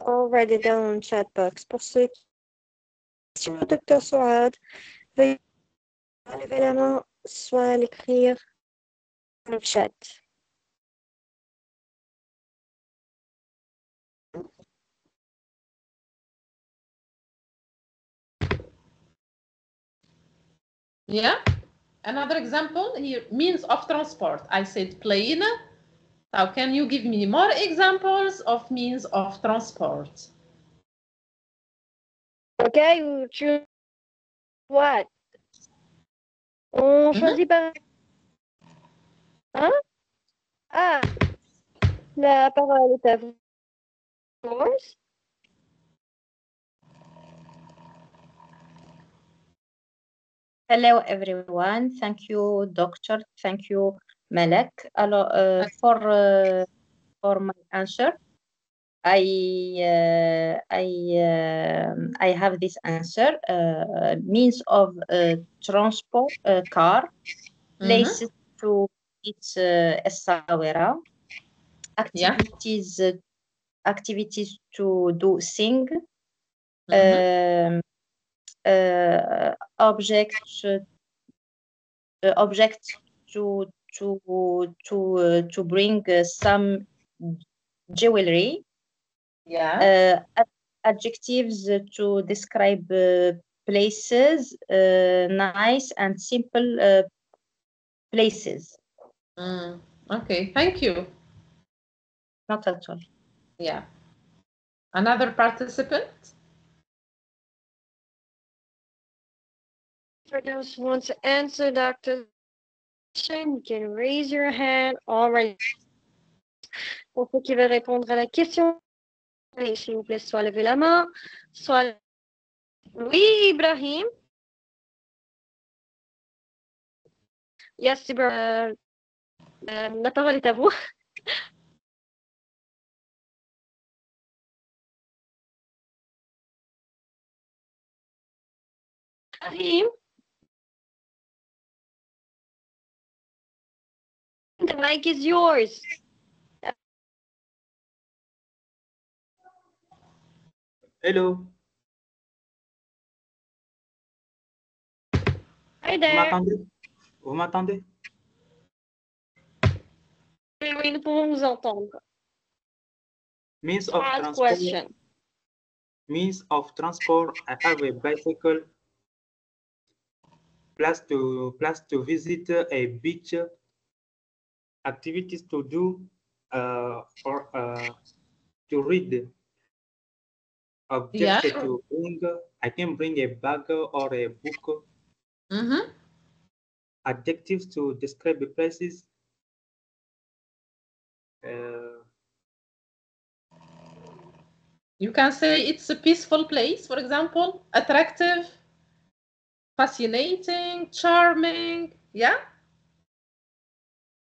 already down on chat box. Pour ceux qui sont Dr. Swad, veuillez lever la main, soit l'écrire dans le chat. Yeah, another example here, means of transport. I said plane. Now, can you give me more examples of means of transport? Okay, you choose what? On choisit par... Hein? Ah, la parole est à vous. Hello everyone. Thank you, Doctor. Thank you, Malak. For my answer, I have this answer. Means of transport, car, places to eat الصاورة, activities to do sing, objects to bring some jewelry. Yeah. Adjectives to describe places, nice and simple places. Okay, thank you. Not at all. Yeah. Another participant? For those who want to answer Dr. You can raise your hand already. Pour ceux qui veulent répondre à la question, s'il vous plaît, soit lever la main, soit... Oui, Ibrahim. Yes, Ibrahim. La parole est à vous. Ibrahim. The mic is yours. Hello. Hi there. Vous m'entendez? Oui, nous pouvons vous entendre. Means of Hard transport. question. Means of transport. I have a bicycle. Place to visit a beach. Activities to do or to read. Objects to bring. I can bring a bag or a book. Adjectives to describe the places. You can say it's a peaceful place, for example, attractive, fascinating, charming. Yeah?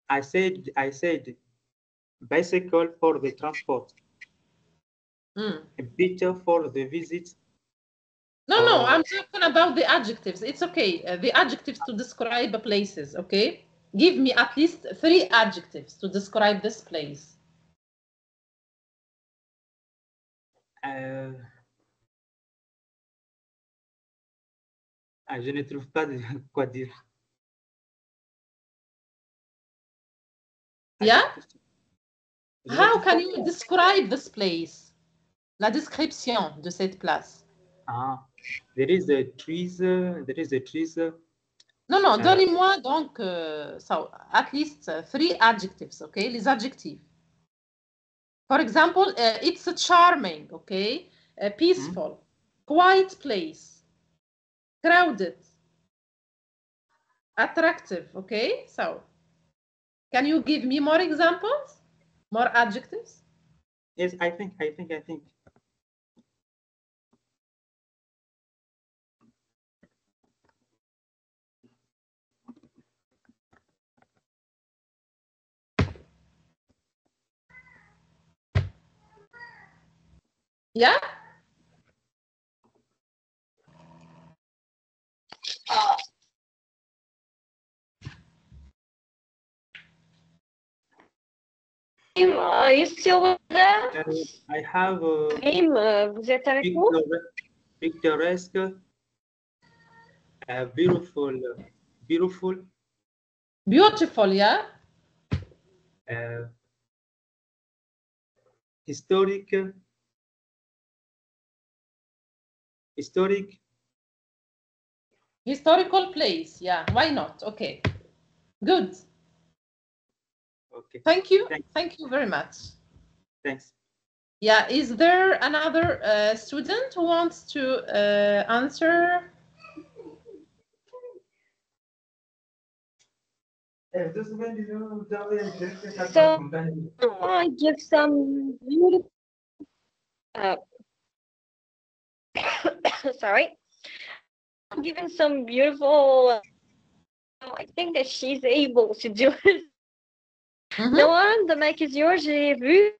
I said bicycle for the transport. A beach for the visit. No, I'm talking about the adjectives. It's okay. The adjectives to describe places, okay? Give me at least 3 adjectives to describe this place. Je ne trouve pas quoi dire. Yeah? How can you describe this place? La description de cette place. There is a trees. There is a trees. Non, donnez-moi donc so at least 3 adjectives, okay? Les adjectifs. For example, it's a charming, okay? Peaceful, quiet place, crowded, attractive, okay? So, can you give me more examples? More adjectives? Yes, I think. Yeah. Are you still there? I have a Karim, vous êtes avec nous? picturesque, beautiful, Beautiful, yeah. historic, Historical place, yeah. Why not? Okay. Good. Okay. Thank you. Thanks. Thank you very much. Thanks. Yeah, is there another student who wants to answer? So, I give some beautiful, sorry, I'm giving some beautiful, I think that she's able to do it. Noah, the mic is yours. J'ai vu,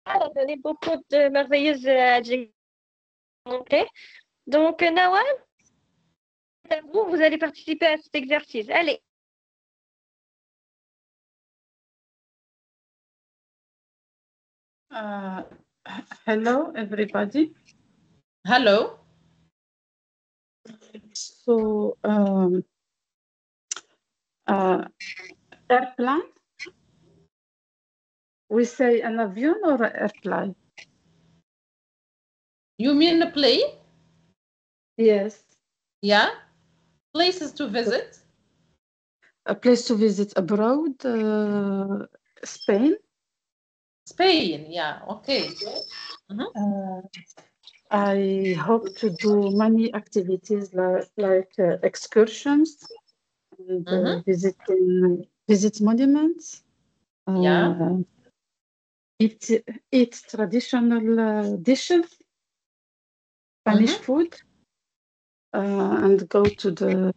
elle a donné beaucoup de merveilleuses adjectifs. Donc, Noah, vous allez participer à cet exercice. Allez. Hello, everybody. Hello. So, airplane? We say an avion or an airplane? You mean a plane? Yes. Yeah. Places to visit? A place to visit abroad, Spain. Spain, yeah, okay. I hope to do many activities like excursions and visit monuments. Yeah. Eat traditional dishes, Spanish food, and go to the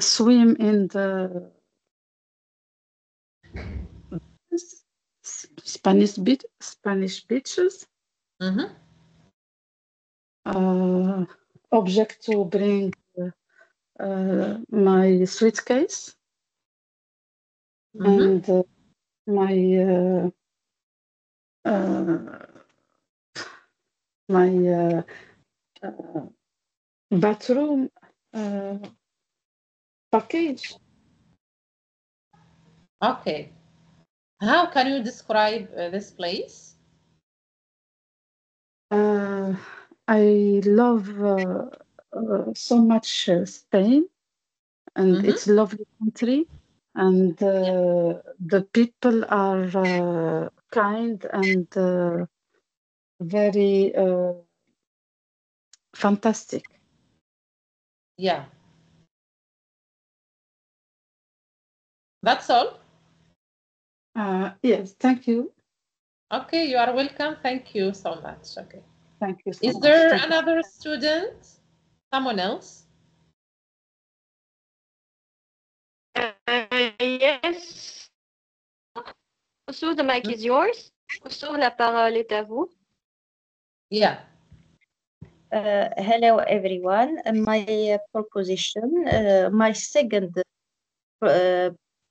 swim in the Spanish beaches. Object to bring my suitcase and my bathroom package. Okay. How can you describe this place? I love so much Spain, and it's a lovely country, and the people are kind and very fantastic. Yeah. That's all? Yes, thank you. Okay, you are welcome. Thank you so much. Okay. Thank you so Is much. there Thank another student? Someone else? Yes. Usu, the mic is yours. Usu, la parole est à vous. Yeah. Hello, everyone. My proposition, my second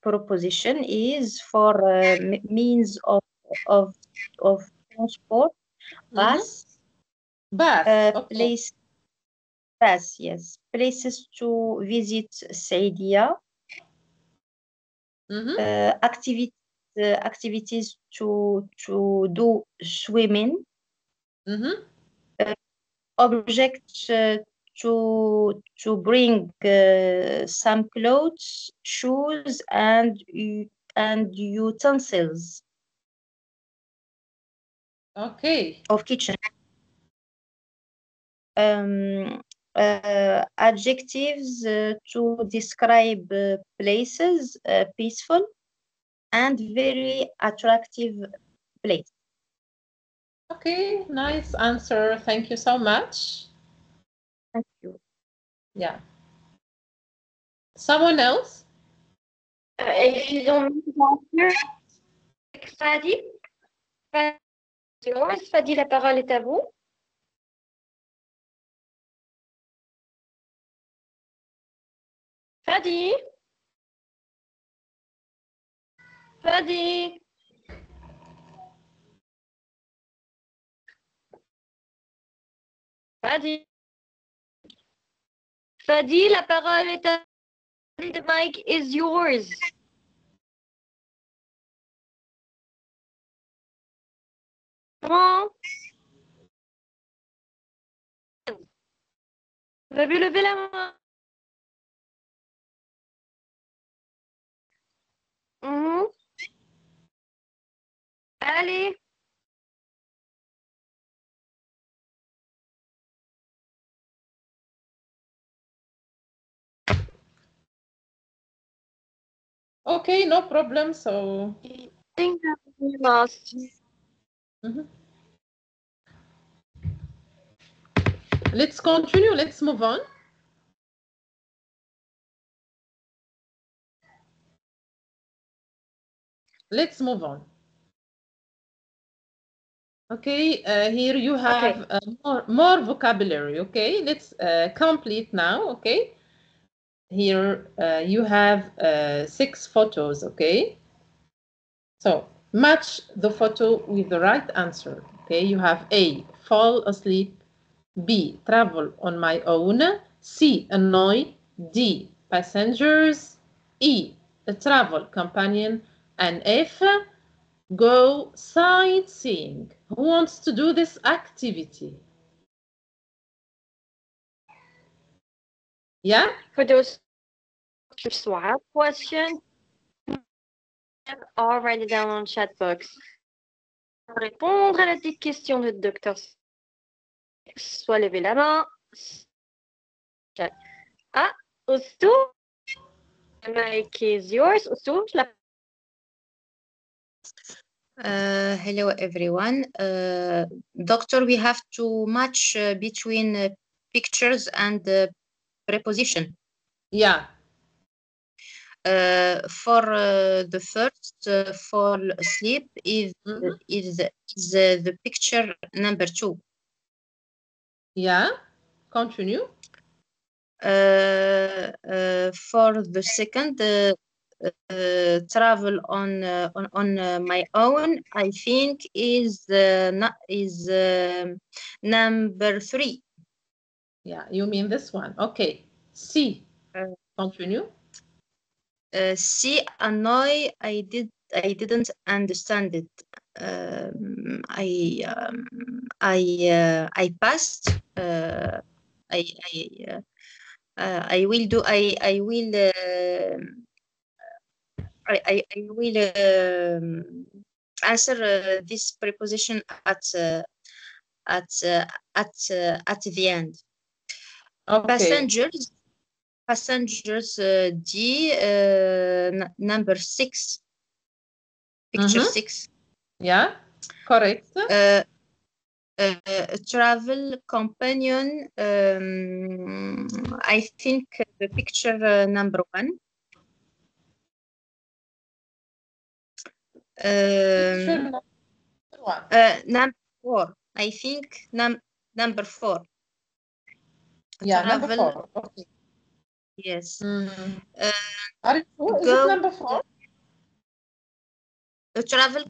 proposition is for means of transport, bus, Okay. yes, places to visit Saidia, activities to do swimming, objects to bring some clothes, shoes, and utensils. Okay. Of kitchen. Adjectives to describe places, peaceful and very attractive place. Okay, nice answer. Thank you so much. Thank you. Yeah. Someone else? If you don't hear, Sadi, Fadi, la parole est à vous. Fadi. Fadi. Fadi. Fadi, la parole est à vous. The mic is yours. Comment? Vous avez levé la main. Mhm. Allez. Okay, no problem. So I think that we lost. let's continue. Let's move on. Let's move on. Okay, here you have more vocabulary. Okay, let's complete now. Okay, here you have 6 photos. Okay, so match the photo with the right answer. Okay, you have A, fall asleep, B, travel on my own, C, annoy, D, passengers, E, a travel companion, and F, go sightseeing. Who wants to do this activity? Yeah? For those swap questions, or write it down on chat box. Pour répondre à la petite question de docteur, soit lever la main. Ah, Oustou, the mic is yours. Oustou, Hello everyone. Doctor, we have to match between pictures and preposition. Yeah. For the first fall asleep is the picture number 2. Yeah. Continue. For the second travel on my own, I think is number 3. Yeah, you mean this one. Okay. C. Continue. C, annoy. I didn't understand it. I passed. I will do. I will answer this preposition at the end. Okay. Passengers D, number 6. Picture 6. Yeah, correct. Travel companion, I think the picture number 1. Number 4. I think number 4. Yeah, Travel, number 4. Okay. Yes. Are you sure? Is it number 4? The travel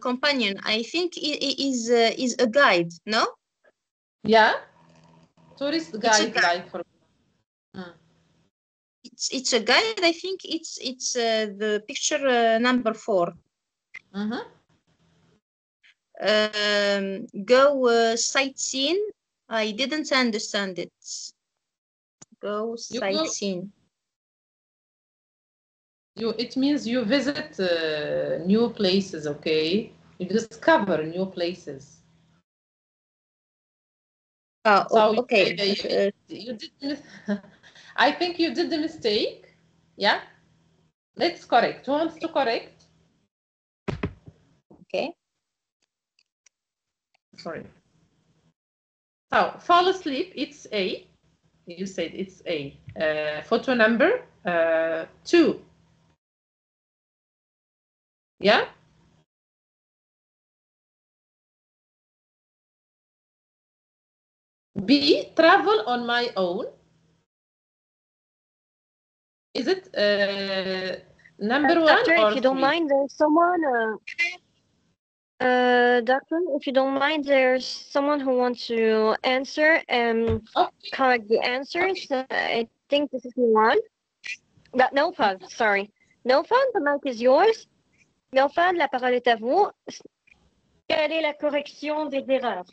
companion, I think is a guide, no? Yeah. Tourist guide, like for. It's a guide. I think it's the picture number 4. Go sightseeing. I didn't understand it. Go sightseeing. It means you visit new places. Okay, you discover new places. So okay. You did. I think you did the mistake. Yeah. Let's correct. Who wants to correct? Okay. Sorry. So fall asleep. It's A. You said it's A. Photo number 2. Yeah. B, travel on my own. Is it number one Doctor, or if you don't three? mind, there's someone. Doctor, if you don't mind, there's someone who wants to answer and correct the answers. I think this is one. But Nofal, sorry. Nofal, the mic is yours. Nofal, la parole est à vous. Quelle est la correction des erreurs?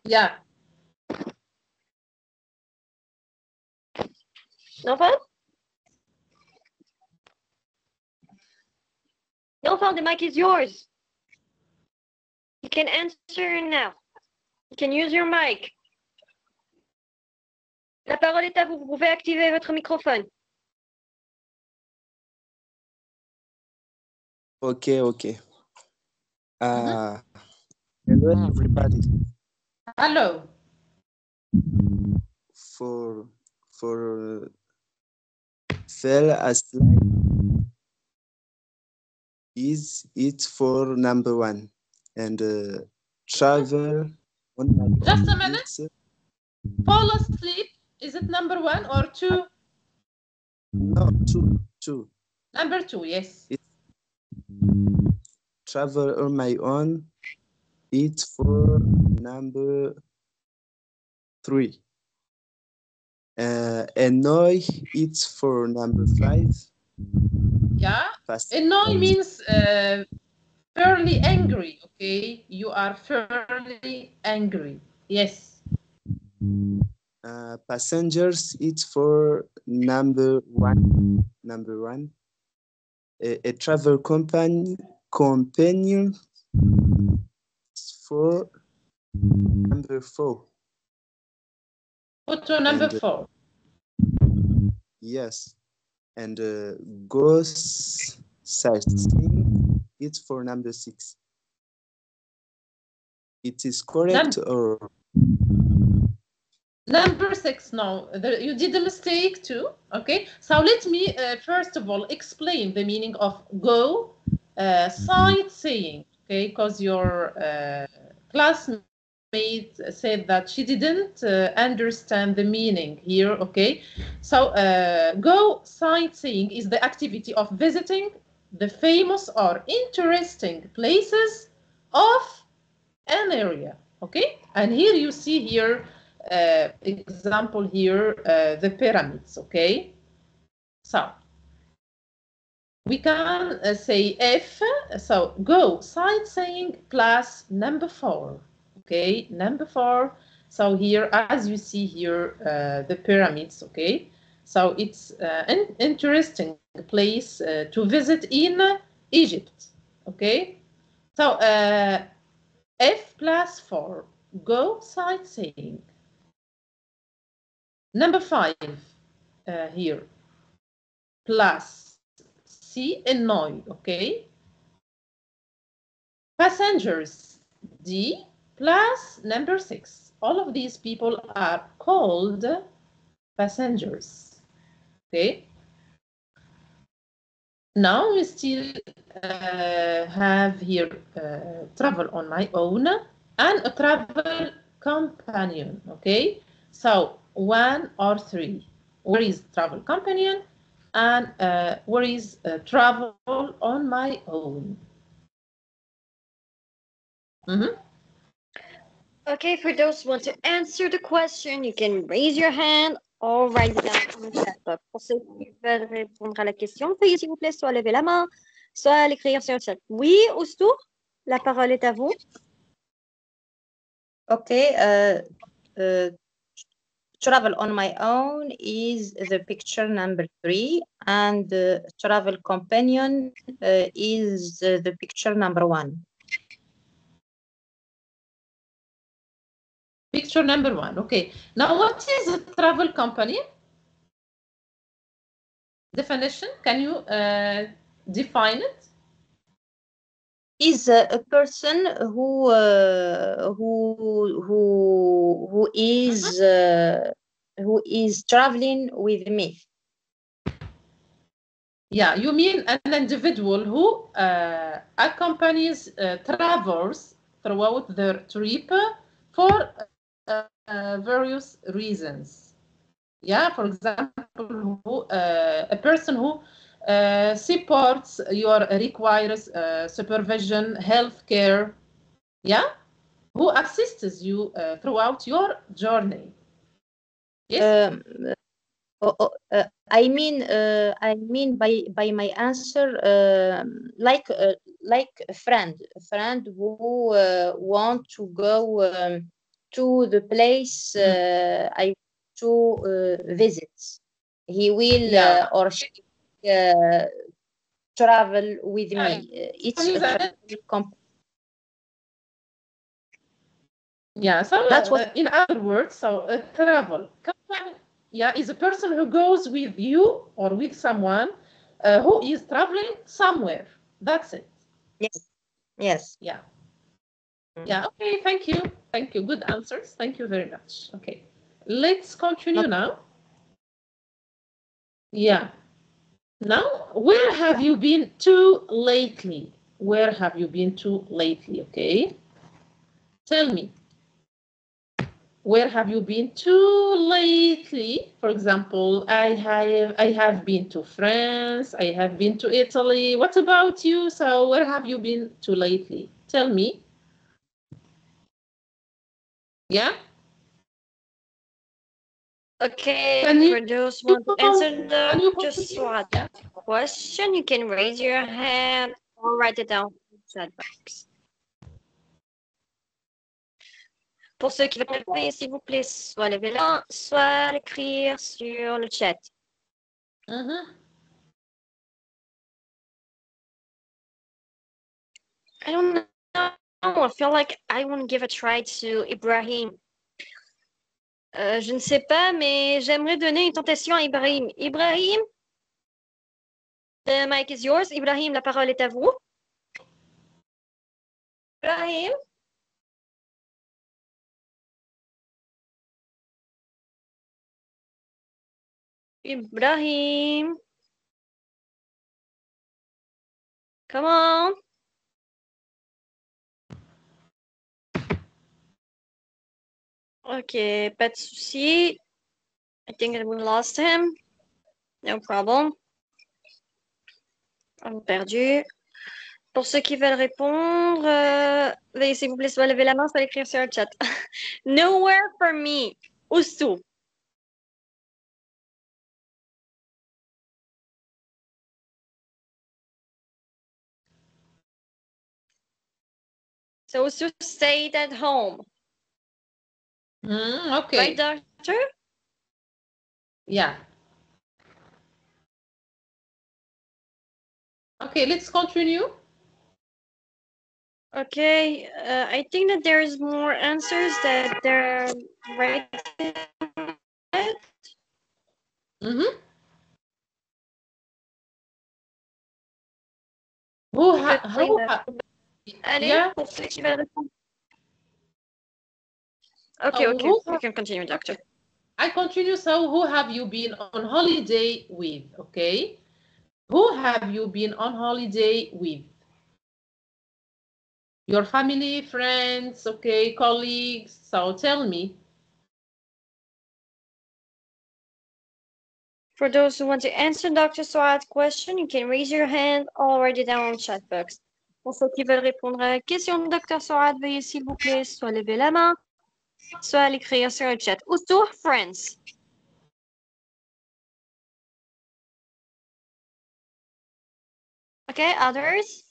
Yeah. Nofal? Nofal, the mic is yours. You can answer now. You can use your mic. La parole est à vous. Vous pouvez activer votre microphone. Okay. Hello, everybody. Hello. For fell asleep is it for number one, and travel on my Just a own, minute. it's, Fall asleep. Is it number one or two? no, two. Number two, yes. It's travel on my own. It's for number three. Annoy, it's for number five. Yeah. Annoy means fairly angry. Okay, you are fairly angry. Yes. Passengers, it's for number one. A travel companion for number four. Photo number 4. Yes, and ghost sightseeing, it's for number 6. It is correct or? Number 6, no, you did a mistake too. Okay, so let me first of all explain the meaning of go sightseeing. Okay, because your classmate said that she didn't understand the meaning here. Okay, so go sightseeing is the activity of visiting the famous or interesting places of an area. Okay, and here you see here example here, the pyramids. Okay, so we can say if, so go sightseeing plus number 4. Okay, number 4. So here, as you see here, the pyramids. Okay, so it's an interesting place to visit in Egypt. Okay, so F plus 4, go sightseeing. Number 5 here, plus C, annoy, okay? Passengers, D, plus number 6. All of these people are called passengers, okay? Now we still have here travel on my own and a travel companion, okay? So 1 or 3, where is travel companion and where is travel on my own? Okay, for those who want to answer the question, you can raise your hand or write it down in the chat. Pour ceux qui veulent répondre à la question, veuillez s'il vous plaît soit lever la main, soit l'écrire sur le chat. Oui, Oustour, la parole est à vous. Okay, travel on my own is the picture number 3, and travel companion is the picture number 1. Picture number 1, okay. Now what is a travel company? Definition, can you define it? Is a person who is traveling with me. Yeah, you mean an individual who accompanies travelers throughout their trip for various reasons. Yeah, for example, a person who supports your requires supervision, healthcare, yeah, who assists you throughout your journey. Yes. I mean by my answer, like a friend who want to go to the place I to visit. He will or she travel with me. It's a travel company. Yeah, so That's what. in other words, so travel company, yeah, is a person who goes with you or with someone who is traveling somewhere. That's it. Yes. Yes. Yeah. Yeah. Okay. Thank you. Thank you. Good answers. Thank you very much. Okay. Let's continue now. Yeah. Now, where have you been to lately? Where have you been to lately? Okay. Tell me. Where have you been to lately? For example, I have been to France, I have been to Italy. What about you? So where have you been to lately? Tell me. Yeah? Okay, Can you, for those who want to answer can you the continue? SWOT Yeah. question, you can raise your hand or write it down in the chat box. Pour ceux qui veulent répondre, s'il vous plaît, soit lever la main, soit l'écrire sur le chat. Mm-hmm. I don't know. I feel like I want to give a try to Ibrahim. Je ne sais pas, mais j'aimerais donner une tentation à Ibrahim. Ibrahim, the mic is yours. Ibrahim, la parole est à vous. Ibrahim. Ibrahim. Come on. Ok, pas de souci. I think we lost him. No problem. On a perdu. Pour ceux qui veulent répondre, veuillez s'il vous plaît soit lever la main, soit l'écrire sur le chat. Nowhere for me. Oussou. So Oussou stayed at home. Okay. Right, doctor? Yeah. Okay, let's continue. Okay, I think that there's more answers that they're right. Mm-hmm. Allez, yeah. pour ceux qui veulent répondre. Okay, okay, you can continue, doctor. I continue. So, who have you been on holiday with? Okay. Who have you been on holiday with? Your family, friends, okay, colleagues. So tell me. For those who want to answer Dr. Swat's question, you can raise your hand or write it down in chat box. Pour ceux qui veulent répondre à la question de Dr. Swat, veuillez s'il vous plaît soit lever la main, soit l'écrire sur le chat. Oussou, friends. Okay, others?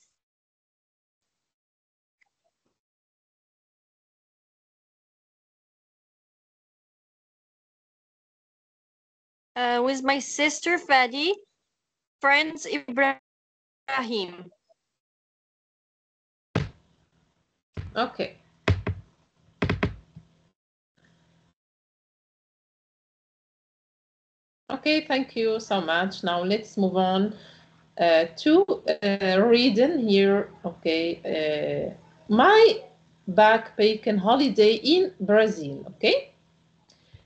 With my sister Fadi, friends Ibrahim. Okay. Okay, thank you so much. Now let's move on to reading here. Okay, my backpacking holiday in Brazil. Okay,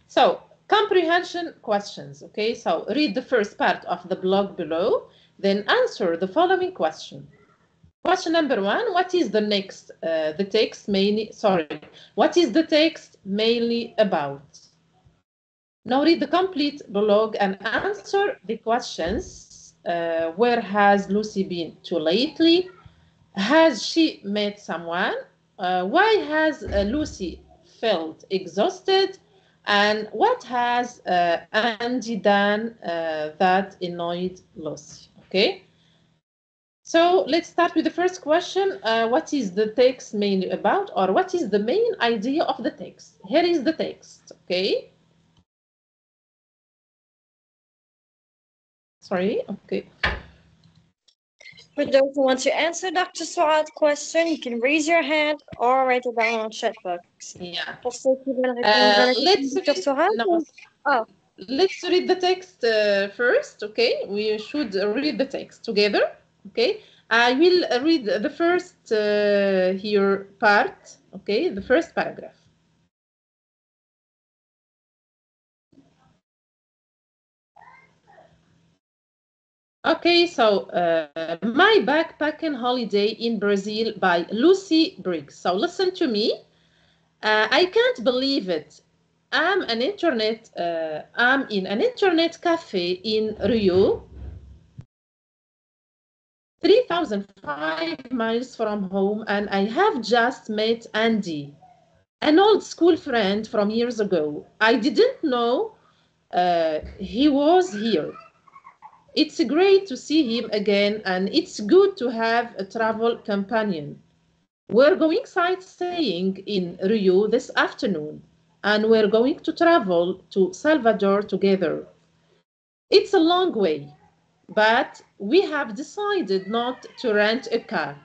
so comprehension questions. Okay, so read the first part of the blog below, then answer the following question. Question number 1, what is the next, the text mainly, sorry, what is the text mainly about? Now read the complete blog and answer the questions. Where has Lucy been to lately? Has she met someone? Why has Lucy felt exhausted? And what has Andy done that annoyed Lucy? Okay. So let's start with the first question. What is the text mainly about, or what is the main idea of the text? Here is the text, okay? Sorry, okay. For those who want to answer Dr. Suad's question, you can raise your hand or write it down on chat box. Yeah. Pour ceux qui veulent répondre à la question de Dr. Suad, oh. Let's read the text first, okay? We should read the text together, okay? I will read the first here part, okay? The first paragraph. Okay, so My Backpacking Holiday in Brazil by Lucy Briggs. So listen to me. I can't believe it. I'm in an internet cafe in Rio, 3,005 miles from home, and I have just met Andy, an old school friend from years ago. I didn't know he was here. It's great to see him again, and it's good to have a travel companion. We're going sightseeing in Rio this afternoon, and we're going to travel to Salvador together. It's a long way, but we have decided not to rent a car.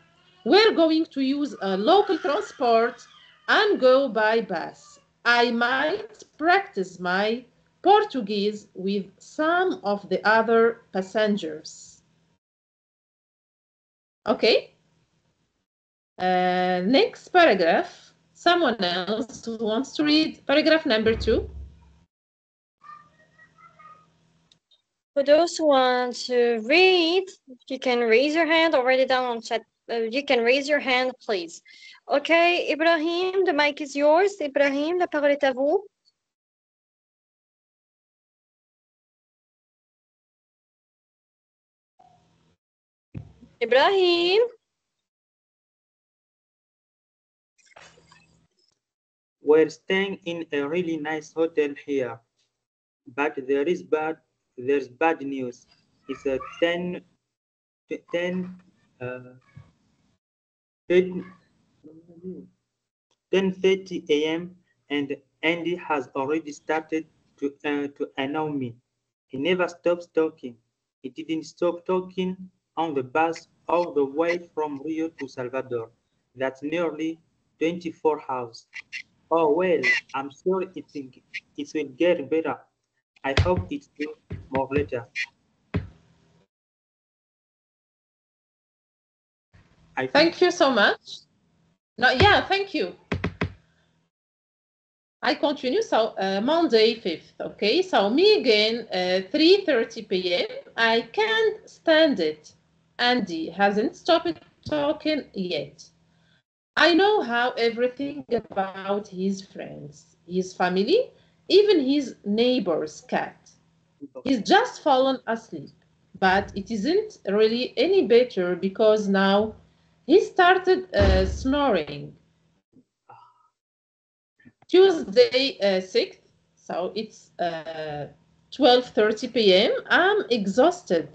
We're going to use a local transport and go by bus. I might practice my Portuguese with some of the other passengers. Okay. Next paragraph. Someone else who wants to read paragraph number 2. For those who want to read, you can raise your hand or write it down on chat. You can raise your hand, please. Okay, Ibrahim, the mic is yours. Ibrahim, la parole est à vous. Ibrahim. We're staying in a really nice hotel here, but there's bad news. It's a 10:30 a.m. and Andy has already started to annoy me. He never stops talking. He didn't stop talking on the bus all the way from Rio to Salvador. That's nearly 24 hours. Oh, well, I'm sure it will get better. I hope it's more later. Thank you so much. No, yeah, thank you. I continue. So Monday 5th, okay? So me again, 3:30 p.m. I can't stand it. Andy hasn't stopped talking yet. I know how everything about his friends, his family, even his neighbor's cat. He's just fallen asleep. But it isn't really any better because now he started snoring. Tuesday 6th, so it's 12:30 p.m. I'm exhausted.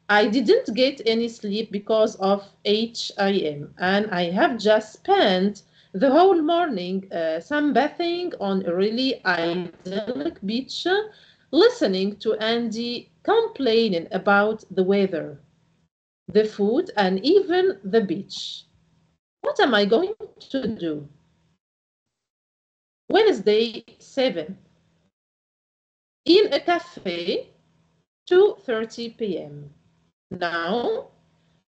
I didn't get any sleep because of HIM, and I have just spent the whole morning sunbathing on a really idyllic beach, listening to Andy complaining about the weather, the food, and even the beach. What am I going to do? Wednesday 7th, in a cafe, 2:30 p.m. Now,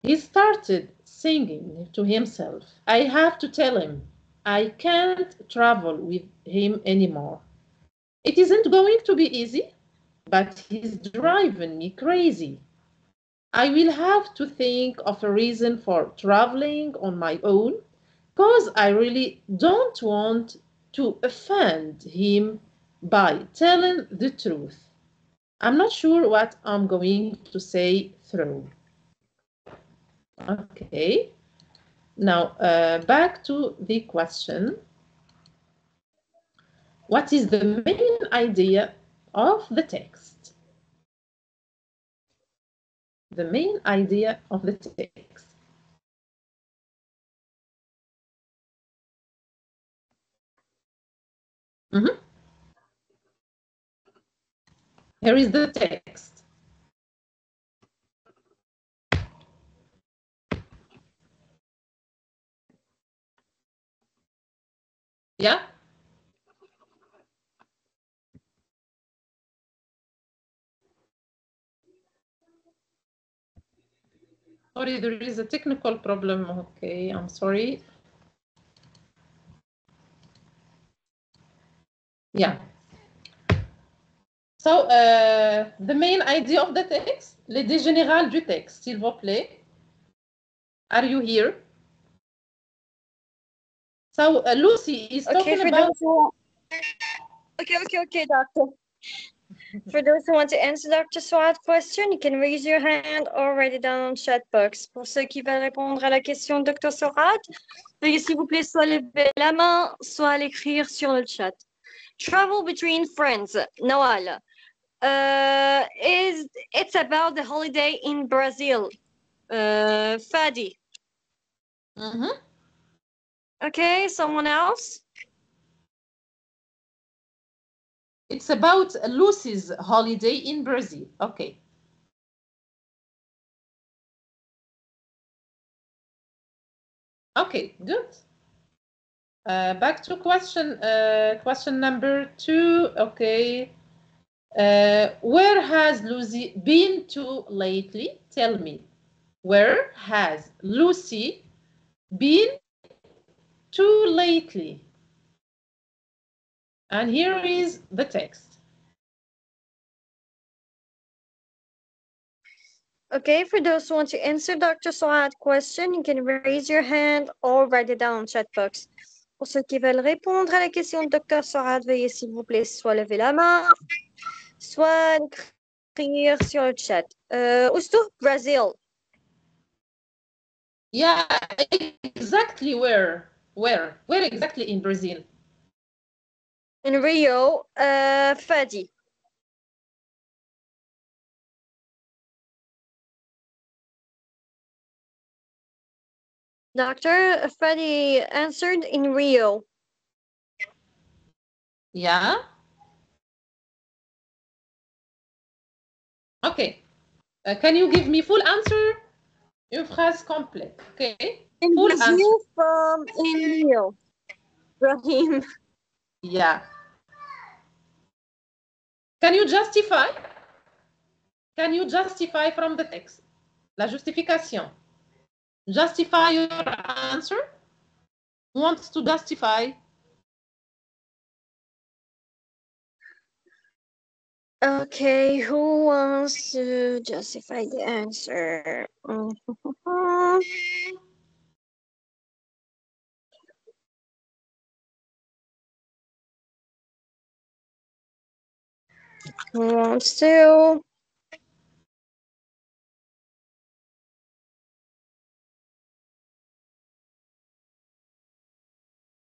he started singing to himself. I have to tell him I can't travel with him anymore. It isn't going to be easy, but he's driving me crazy. I will have to think of a reason for traveling on my own because I really don't want to offend him by telling the truth. I'm not sure what I'm going to say through. Okay. Now, back to the question. What is the main idea of the text? The main idea of the text. Here is the text. Yeah? Sorry, there is a technical problem. Okay, I'm sorry. Yeah. So, the main idea of the text, l'idée générale du texte, s'il vous plaît. Are you here? So, Lucy is talking about... Okay, doctor. For those who want to answer Dr. Suad's question, you can raise your hand or write it down on chat box. Pour ceux qui veulent répondre à la question de Dr. Suad, veuillez s'il vous plaît soit lever la main, soit l'écrire sur le chat. Travel between friends, Noel. It's about the holiday in Brazil. Fadi. Okay, someone else? It's about Lucy's holiday in Brazil. Okay. Okay, good. Back to question number 2. Okay. Where has Lucy been to lately? Tell me. Where has Lucy been to lately? And here is the text. Okay, for those who want to answer Dr. Suad's question, you can raise your hand or write it down in chat box. Pour ceux qui veulent répondre à la question de Dr. Suad, veuillez s'il vous plaît soit lever la main, soit écrire sur le chat. Usto, Brazil. Yeah, exactly where? Where exactly in Brazil? In Rio, Fadi. Doctor, Fadi answered in Rio. Yeah. Okay. Can you give me full answer? Une phrase complète. Okay. In Full Brazil answer. from in Rio. Brahim. Yeah. Can you justify? Can you justify from the text? La justification. Justify your answer? Who wants to justify? Okay, who wants to justify the answer? Who wants to?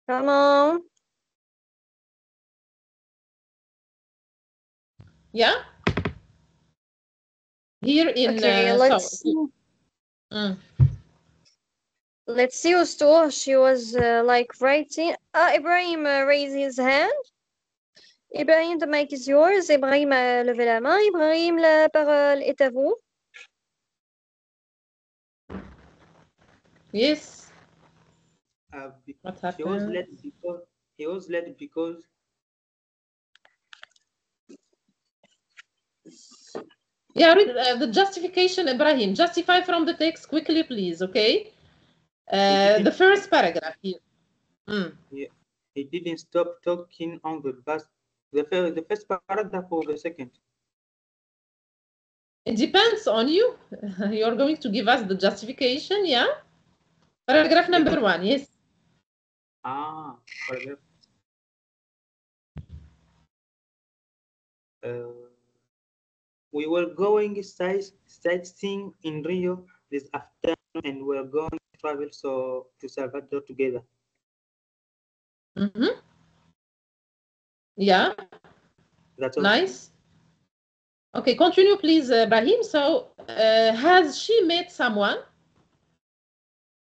Come on. Yeah. Here in Okay, let's see. Let's see Usto. She was like writing. Ibrahim raised his hand. Ibrahim, the mic is yours. Ibrahim a levé la main. Ibrahim, la parole est à vous. Yes. What happened? He was late because Yeah, read the justification, Ibrahim. Justify from the text quickly, please, okay? The first paragraph here. Yeah, he didn't stop talking on the bus. The first paragraph or the second? It depends on you. You're going to give us the justification, yeah? Paragraph number 1, yes. Paragraph. We were going sightseeing in Rio this afternoon, and we're going to travel to Salvador together. Yeah. That's all. Nice. Okay, continue, please, Brahim. So, has she met someone?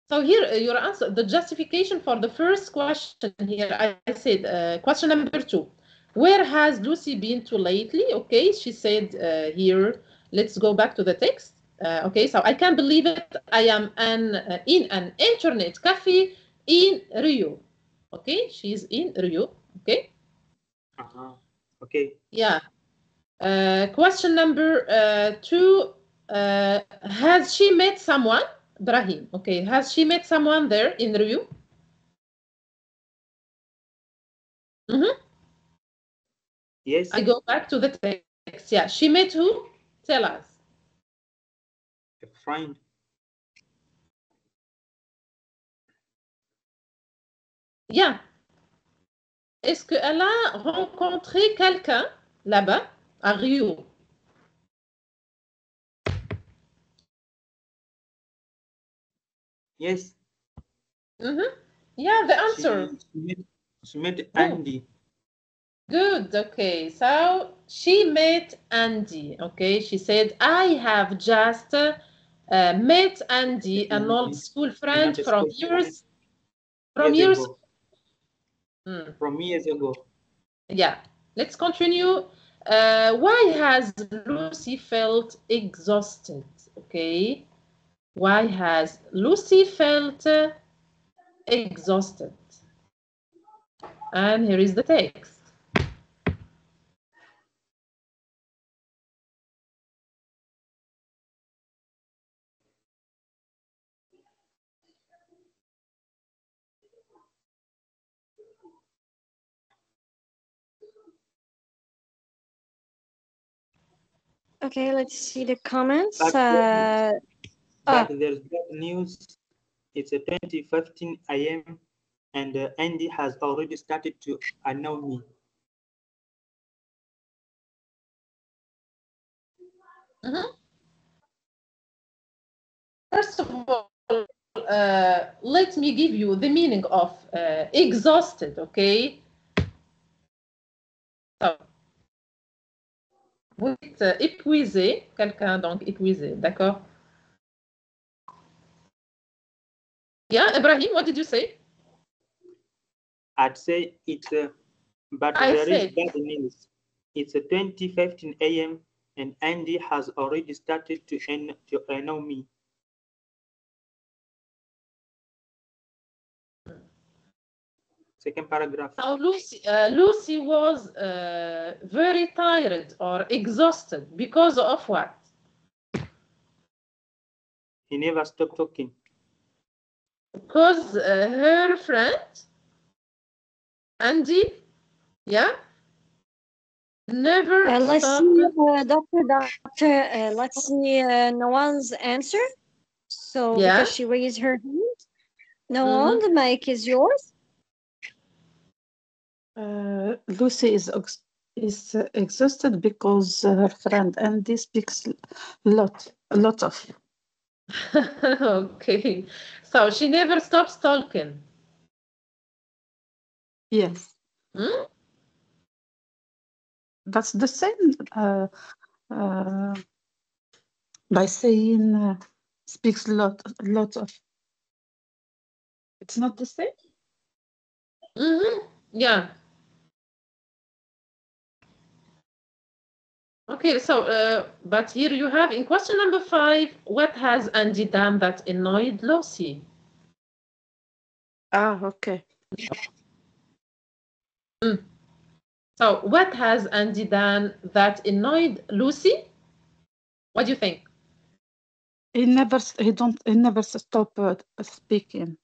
So here, your answer, the justification for the first question here, I said, question number 2. Where has Lucy been to lately? Okay, she said here, let's go back to the text. Okay, so I can't believe it. I am in an internet cafe in Rio. Okay, she's in Rio. Okay. Okay. Yeah. Question number 2. Has she met someone? Brahim. Okay. Has she met someone there in Rio? Yes. I go back to the text. Yeah. She met who? Tell us. A friend. Yeah. Est-ce qu'elle a rencontré quelqu'un là-bas à Rio? Yes. Yeah, the answer. She met Andy. Good. Okay. So she met Andy. Okay. She said, I have just met Andy, an old school friend from years ago. From years ago. Yeah. Let's continue. Why has Lucy felt exhausted? Okay. Why has Lucy felt exhausted? And here is the text. Okay, let's see the comments. But there's bad news. It's a 20:15 a.m. and Andy has already started to annoy me. First of all, let me give you the meaning of exhausted, okay? So, vous êtes épuisé, quelqu'un donc épuisé, d'accord? Yeah, Ibrahim, what did you say? I'd say it's but there is bad news. It's a 20:15 a.m. and Andy has already started to annoy me. Second paragraph. So Lucy was very tired or exhausted because of what? He never stopped talking. Because her friend, Andy, yeah, never let's stopped. see, Doctor, let's see Noan's answer. So, Yeah. because she raised her hand. Noan, the mic is yours. Lucy is exhausted because her friend Andy speaks a lot of. Okay, so she never stops talking. Yes. That's the same by saying speaks a lot of. It's not the same? Yeah. Okay, so, but here you have in question number 5, what has Andy done that annoyed Lucy? Okay. So, what has Andy done that annoyed Lucy? What do you think? He never stop speaking.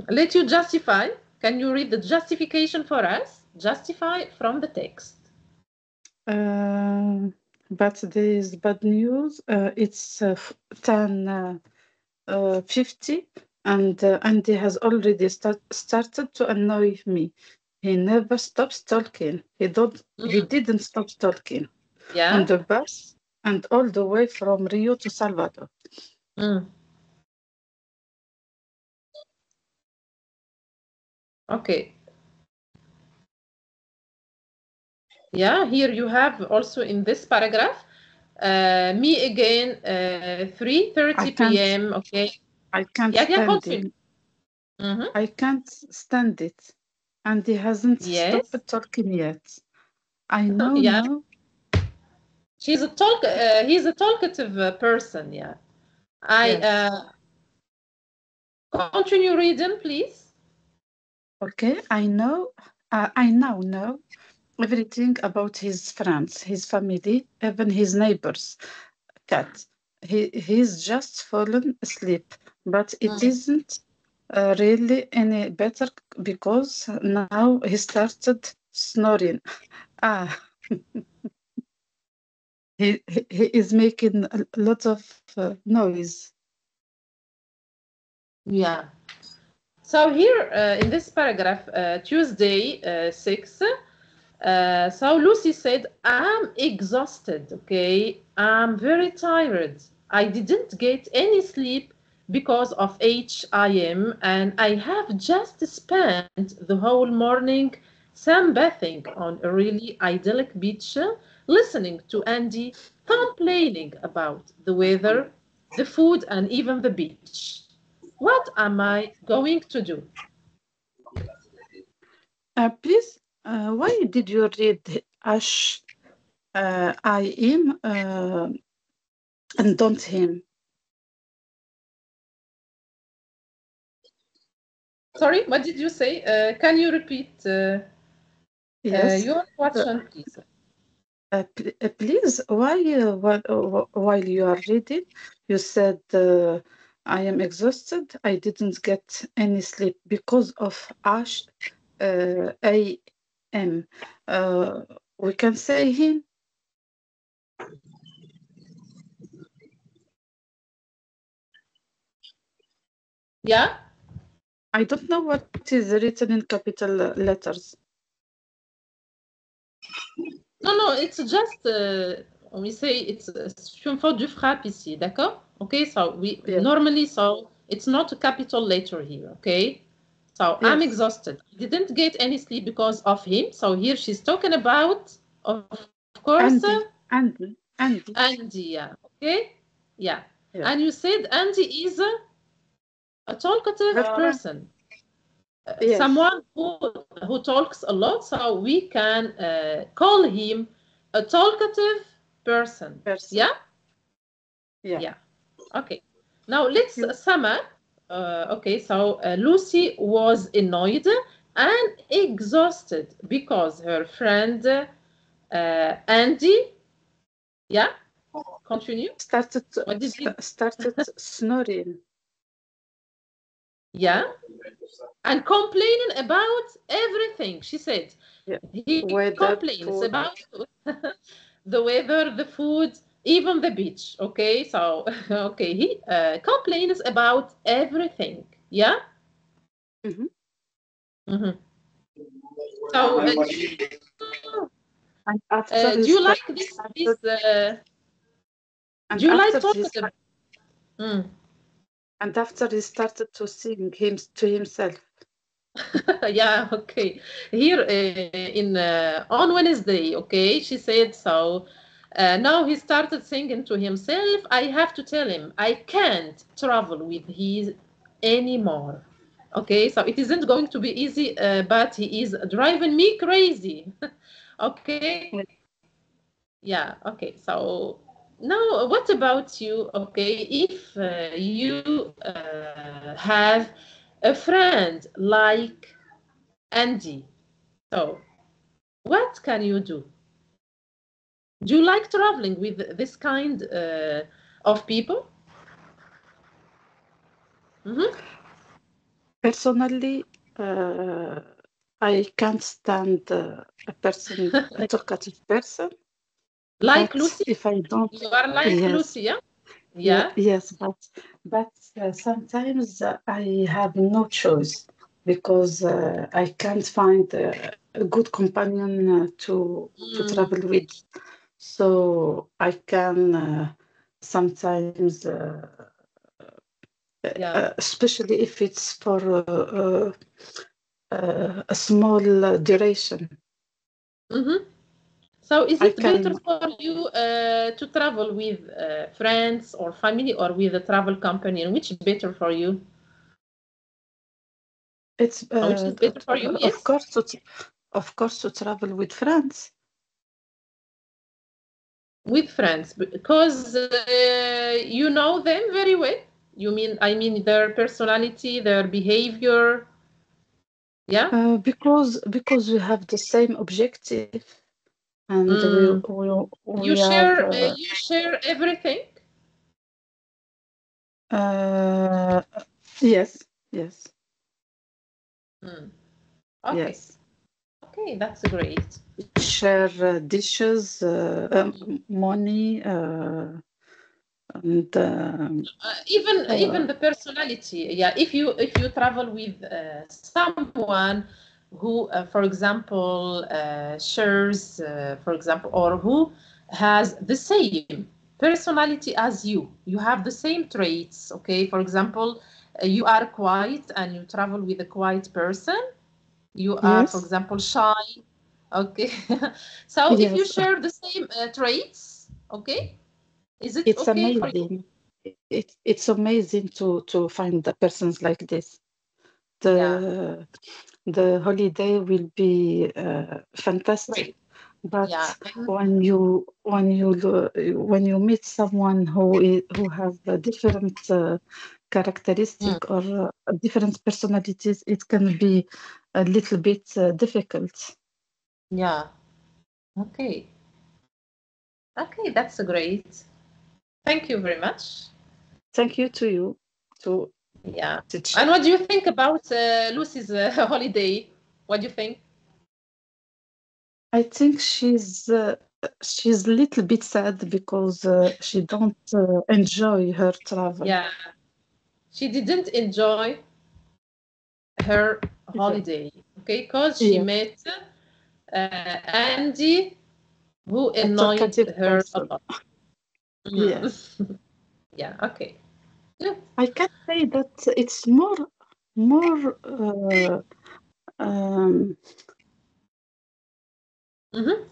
Let you justify. Can you read the justification for us? Justify from the text. but there is bad news. It's 10:50, and Andy has already started to annoy me. He never stops talking. He didn't stop talking on Yeah. the bus and all the way from Rio to Salvador. Okay. Yeah, here you have also in this paragraph, me again, 3:30 p.m. Okay. I can't Yeah, stand continue. it. I can't stand it. And he hasn't Yes. stopped talking yet. I know Yeah. now. He's a talkative person. Yeah. Yes. Continue reading, please. Okay, I know. I now know everything about his friends, his family, even his neighbors' cat. He's just fallen asleep, but it isn't really any better because now he started snoring. Ah, he is making a lot of noise. Yeah. So here in this paragraph, Tuesday 6, so Lucy said, I'm exhausted, okay? I'm very tired. I didn't get any sleep because of HIM, and I have just spent the whole morning sunbathing on a really idyllic beach, listening to Andy complaining about the weather, the food, and even the beach. What am I going to do? Please, why did you read Ash I am and don't him? Sorry, what did you say? Can you repeat Yes. your question, please? Please, why while you are reading, you said I am exhausted. I didn't get any sleep because of Ash AM. We can say him. Yeah? I don't know what is written in capital letters. No, it's just, we say it's je me faute du frappe ici, d'accord? Okay, so we Yes. normally, so it's not a capital letter here, okay? So I'm Yes. exhausted. I didn't get any sleep because of him. So here she's talking about, of course, Andy. Andy, yeah, okay? Yeah. Yes. And you said Andy is a talkative person. Yes. Someone who talks a lot, so we can call him a talkative person. Yeah? Yeah. Okay. Now let's sum up. Okay, so Lucy was annoyed and exhausted because her friend Andy, yeah, continue. Started snoring. Yeah, and complaining about everything. She said he complains about the weather, the food, even the beach. Okay, so okay, he complains about everything. Yeah. Mm-hmm. Mm-hmm. So, And after do you like this? And Do you like after talking? And after he started to sing him to himself. Yeah, okay. Here in on Wednesday, okay, she said so. Now he started singing to himself. I have to tell him I can't travel with his anymore. Okay, so it isn't going to be easy, but he is driving me crazy. Okay. Yeah, okay. So now what about you? Okay, if you have a friend like Andy, so what can you do? Do you like traveling with this kind of people? Personally, I can't stand a talkative person. Like but Lucy? if I don't, You are like yes, Lucy, yeah? yeah, Yeah. yes, but sometimes I have no choice because I can't find a good companion to travel with. So I can sometimes, Yeah. especially if it's for a small duration, So is I it better can. for you to travel with friends or family or with a travel company? Which is better for you? It's Which is better for you? of Yes. course of course to travel with friends. With friends because you know them very well. You mean, I mean their personality, their behavior. Yeah. Because we have the same objective and Mm. we have You share everything. uh, yes, yes, Mm. Okay. yes. Okay, that's great. Share dishes, money, and Even the personality. Yeah, if you travel with someone who for example shares for example, or who has the same personality as you have the same traits. Okay, for example, you are quiet and you travel with a quiet person. You are, for yes, example, shy. Okay. So if you yes. share the same traits, okay, is it It's okay for you? amazing. It's amazing to find the persons like this. Yeah, The the holiday will be fantastic. great. But Yeah. when you meet someone who has a different Mm. characteristic or different personalities, it can be a little bit difficult. Yeah. Okay. Okay, that's great. Thank you very much. Thank you to you to Yeah. teach. And what do you think about Lucy's holiday? What do you think? I think she's a little bit sad because she don't enjoy her travel. Yeah. She didn't enjoy her Yeah, holiday, okay, because she yeah, met Andy, who a annoyed talkative her a person. lot. Mm. Yes, Yeah, okay. Good. I can say that it's more um, Mm-hmm.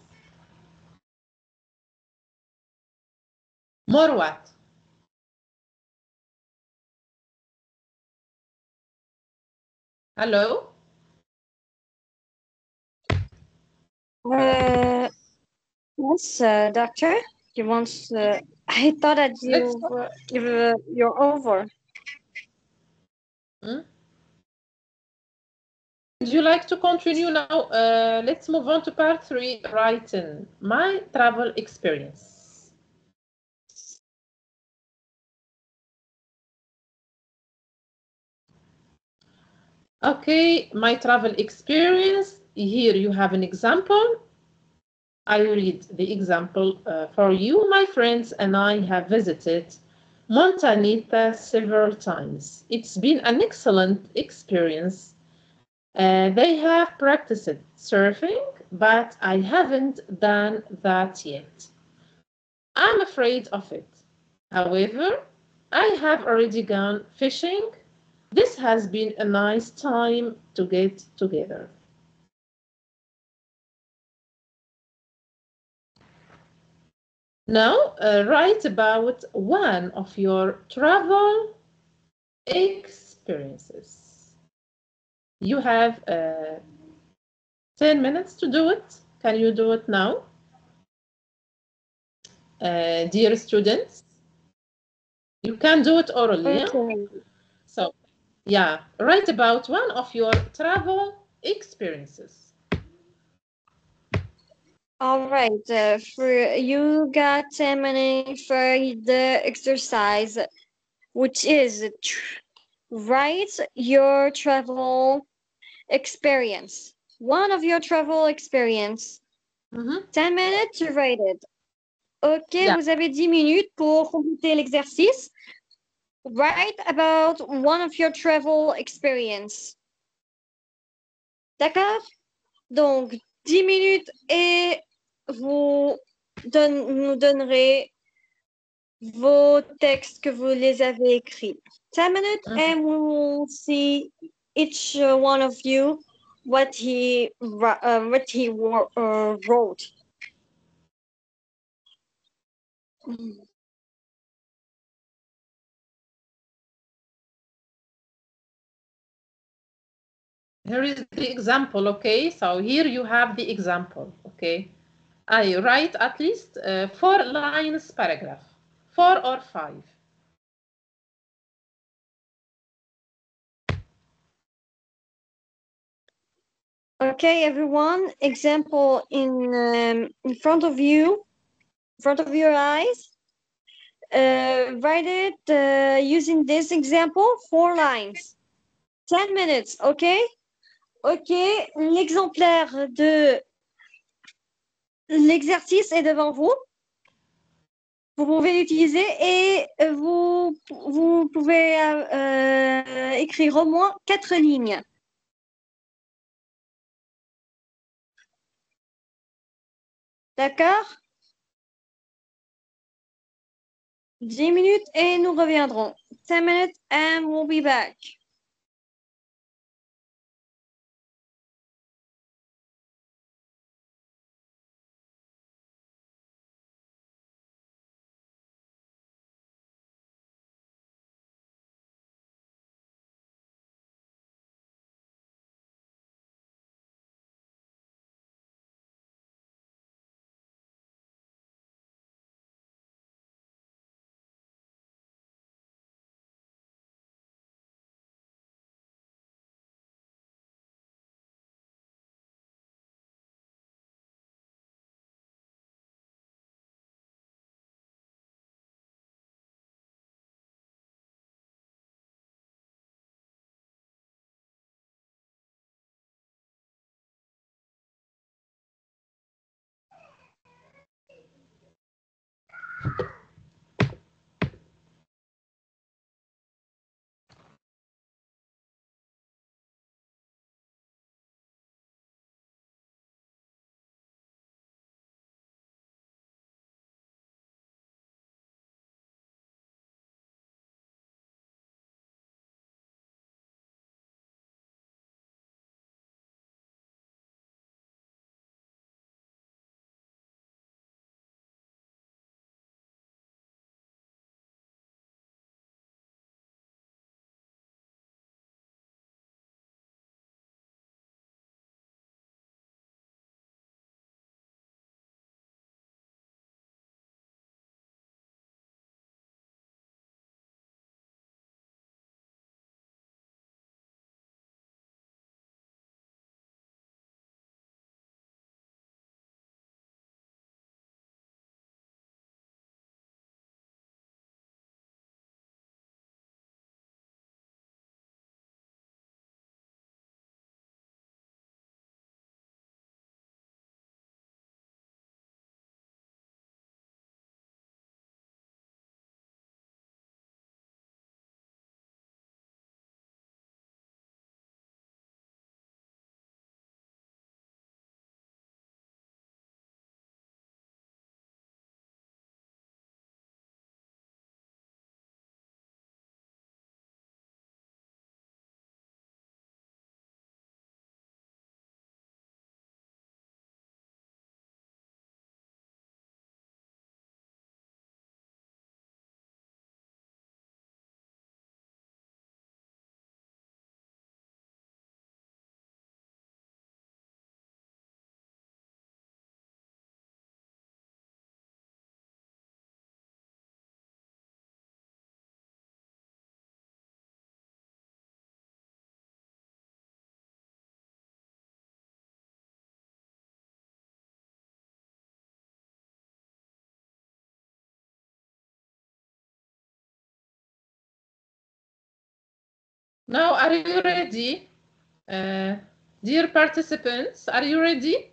More what? Hello? Uh, yes, doctor. You want? I thought that Let's you're over. mm? Would you like to continue now? Let's move on to part 3, writing my travel experience. Okay, my travel experience. Here you have an example. I read the example for you. My friends and I have visited Montanita several times. It's been an excellent experience. They have practiced surfing, but I haven't done that yet. I'm afraid of it. However, I have already gone fishing. This has been a nice time to get together. Now, write about one of your travel experiences. You have 10 minutes to do it. Can you do it now? Dear students, you can do it orally. Yeah? Okay. So, yeah, write about one of your travel experiences. All right. For you got 10 minutes for the exercise, which is write your travel experience. One of your travel experience. Mm-hmm. 10 minutes to write it. Ok, Yeah. vous avez 10 minutes pour compléter l'exercice. Write about one of your travel experience. D'accord? Donc, 10 minutes et vous nous donnerez vos textes que vous les avez écrits. 10 minutes and we will see each one of you what he wrote. Here is the example, okay? So here you have the example, okay? I write at least 4 lines paragraph, 4 or 5. Okay, everyone, example in front of you, in front of your eyes. Write it using this example, 4 lines. 10 minutes, okay? Ok, l'exemplaire de l'exercice est devant vous. Vous pouvez l'utiliser et vous pouvez écrire au moins 4 lignes. D'accord? 10 minutes et nous reviendrons. 10 minutes and we'll be back. Now, are you ready? Dear participants, are you ready?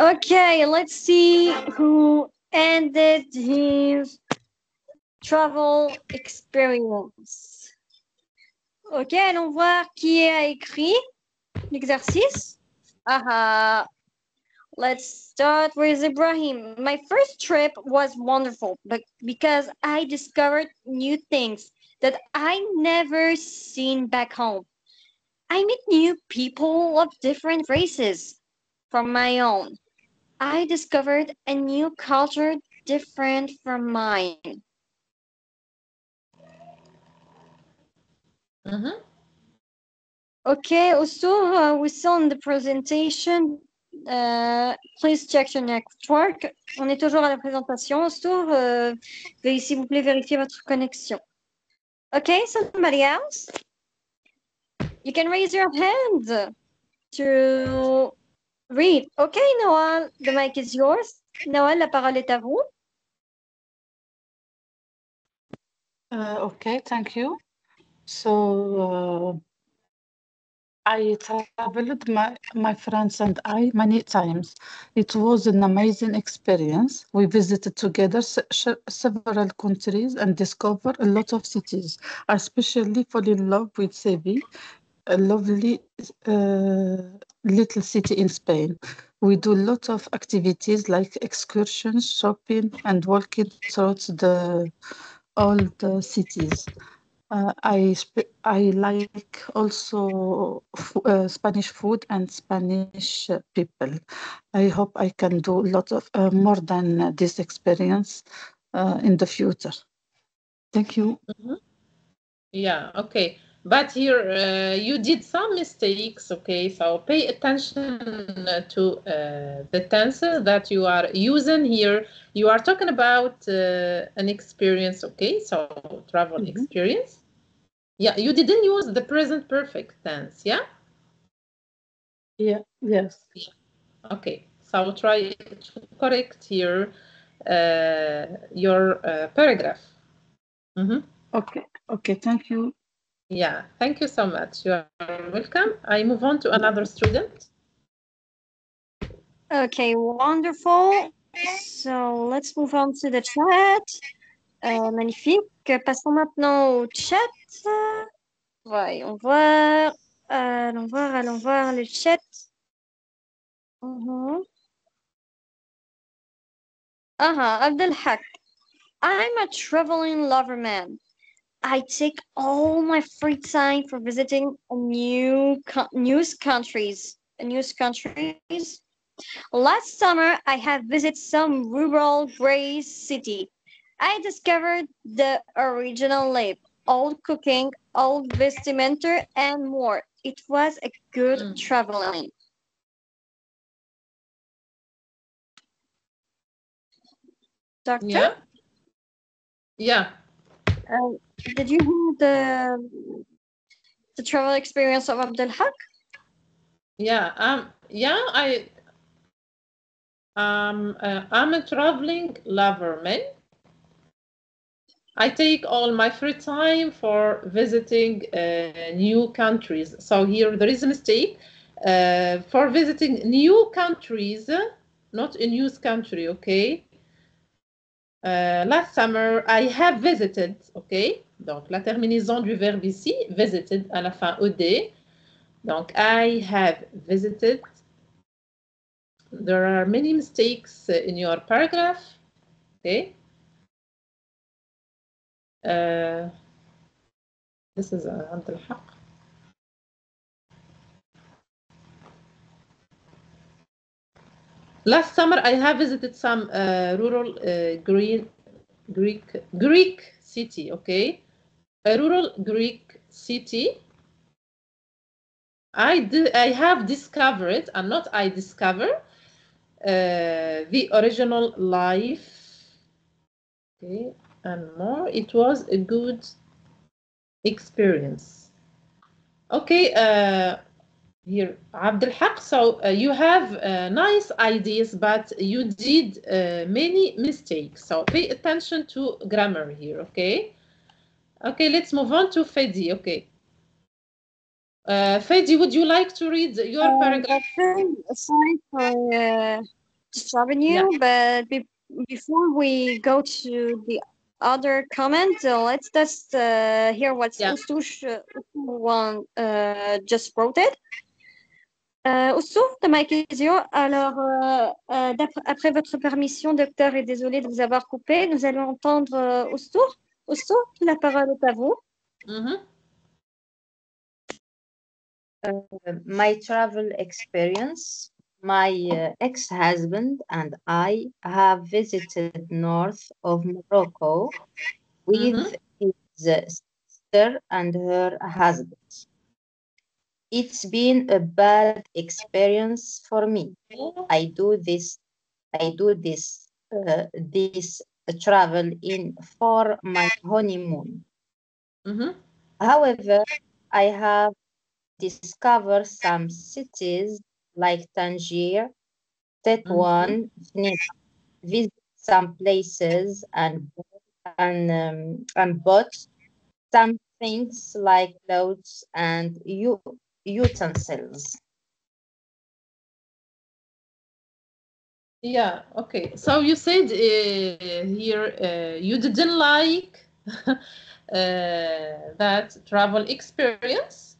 Okay, let's see who ended his travel experience. Ok, allons voir qui a écrit l'exercice. Let's start with Ibrahim. My first trip was wonderful, but because I discovered new things that I never seen back home. I meet new people of different races from my own. I discovered a new culture different from mine. Okay, also we saw in the presentation. Please check your network. On est toujours à la présentation. Ostour, veuillez s'il vous plaît vérifier votre connexion. Okay, somebody else? You can raise your hand to read. Okay, Noah, the mic is yours. Noah, la parole est à vous. Okay, thank you. So I traveled my friends and I many times. It was an amazing experience. We visited together several countries and discovered a lot of cities. I especially fall in love with Seville, a lovely little city in Spain. We do a lot of activities like excursions, shopping, and walking through all the cities. I like also Spanish food and Spanish people. I hope I can do a lot of more than this experience in the future. Thank you. Yeah, okay. But here you did some mistakes, okay? So pay attention to the tenses that you are using here. You are talking about an experience, okay? So travel experience. Yeah, you didn't use the present perfect tense, yeah? Yeah, yes. Yeah. Okay, so try to correct here your paragraph. Okay, thank you. Yeah, thank you so much. You are welcome. I move on to another student. Okay, wonderful. So let's move on to the chat. Magnifique. Passons maintenant au chat. Voyons voir. Allons voir le chat. Abdel Haq. I'm a traveling lover man. I take all my free time for visiting new countries. Last summer, I have visited some rural gray city. I discovered the original life, old cooking, old vestimenta, and more. It was a good traveling. Doctor? Yeah. Yeah. Did you hear the travel experience of Abdel Haq? Yeah. I'm a traveling lover man. I take all my free time for visiting new countries. So here there is a mistake. For visiting new countries, not a new country, okay? Last summer, I have visited, okay? Donc, la terminaison du verbe ici, visited à la fin ED. Donc, I have visited. There are many mistakes in your paragraph, okay? This is عبد الحق. Last summer, I have visited some rural Greek city, okay? A rural Greek city. I have discovered, and not I discover, the original life, okay, and more. It was a good experience. Okay, here, Abdel Haq. So you have nice ideas, but you did many mistakes. So pay attention to grammar here, okay? Okay, let's move on to Fedi, okay. Fedi, would you like to read your paragraph? Sorry for stop you, but before we go to the other comment, let's just hear what Oustouche one just wrote it. Oustouche, the mic is yours. Alors, après votre permission, docteur, et désolé de vous avoir coupé, nous allons entendre Oustouche. Oustouche, la parole est à vous. My travel experience. My ex-husband and I have visited north of Morocco with his sister and her husband. It's been a bad experience for me. I do this travel for my honeymoon. However, I have discovered some cities like Tangier, Tetouan, visit some places and bought some things like clothes and utensils. Yeah, okay. So you said here you didn't like that travel experience?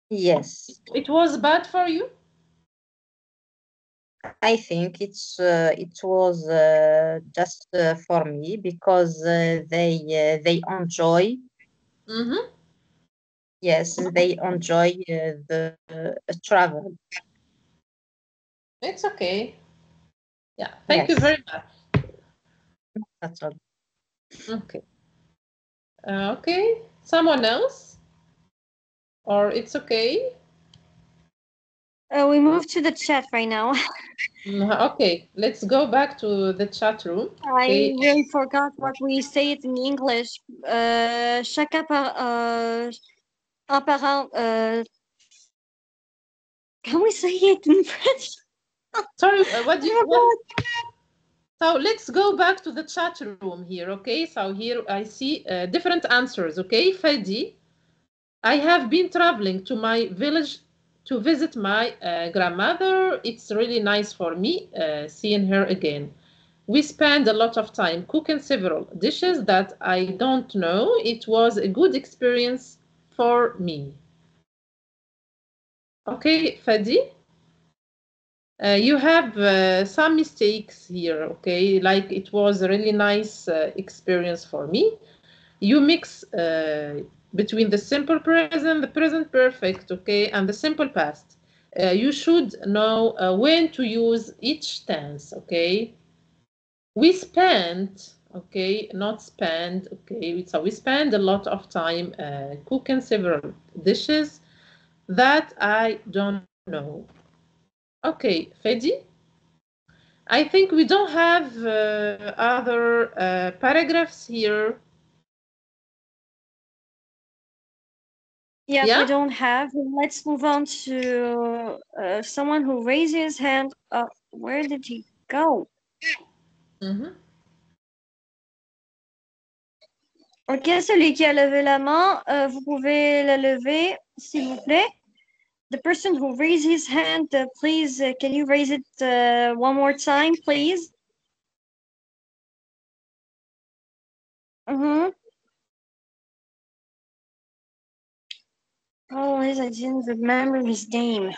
Yes. It was bad for you? I think it was just for me because they enjoy. Yes, they enjoy the travel. It's okay. Yeah, thank you very much. That's all. Okay. Okay, someone else? Or it's okay? We move to the chat right now. Okay, let's go back to the chat room. Okay. I really forgot what we say it in English. Chacun un par un. Can we say it in French? Sorry, what do you? So let's go back to the chat room here, okay? So here I see different answers, okay? Fadi, I have been traveling to my village to visit my grandmother. It's really nice for me seeing her again. We spent a lot of time cooking several dishes that I don't know. It was a good experience for me. Okay, Fadi? You have some mistakes here, okay? Like it was a really nice experience for me. You mix between the simple present, the present perfect, okay, and the simple past. You should know when to use each tense, okay? We spent, okay, not spend, okay? So we spend a lot of time cooking several dishes that I don't know. Okay, Fedi? I think we don't have other paragraphs here. Yeah, we don't have. Let's move on to someone who raised his hand. Where did he go? Ok, celui qui a levé la main, vous pouvez la lever, s'il vous plaît. The person who raised his hand, please, can you raise it one more time, please? Oh, I didn't remember his name.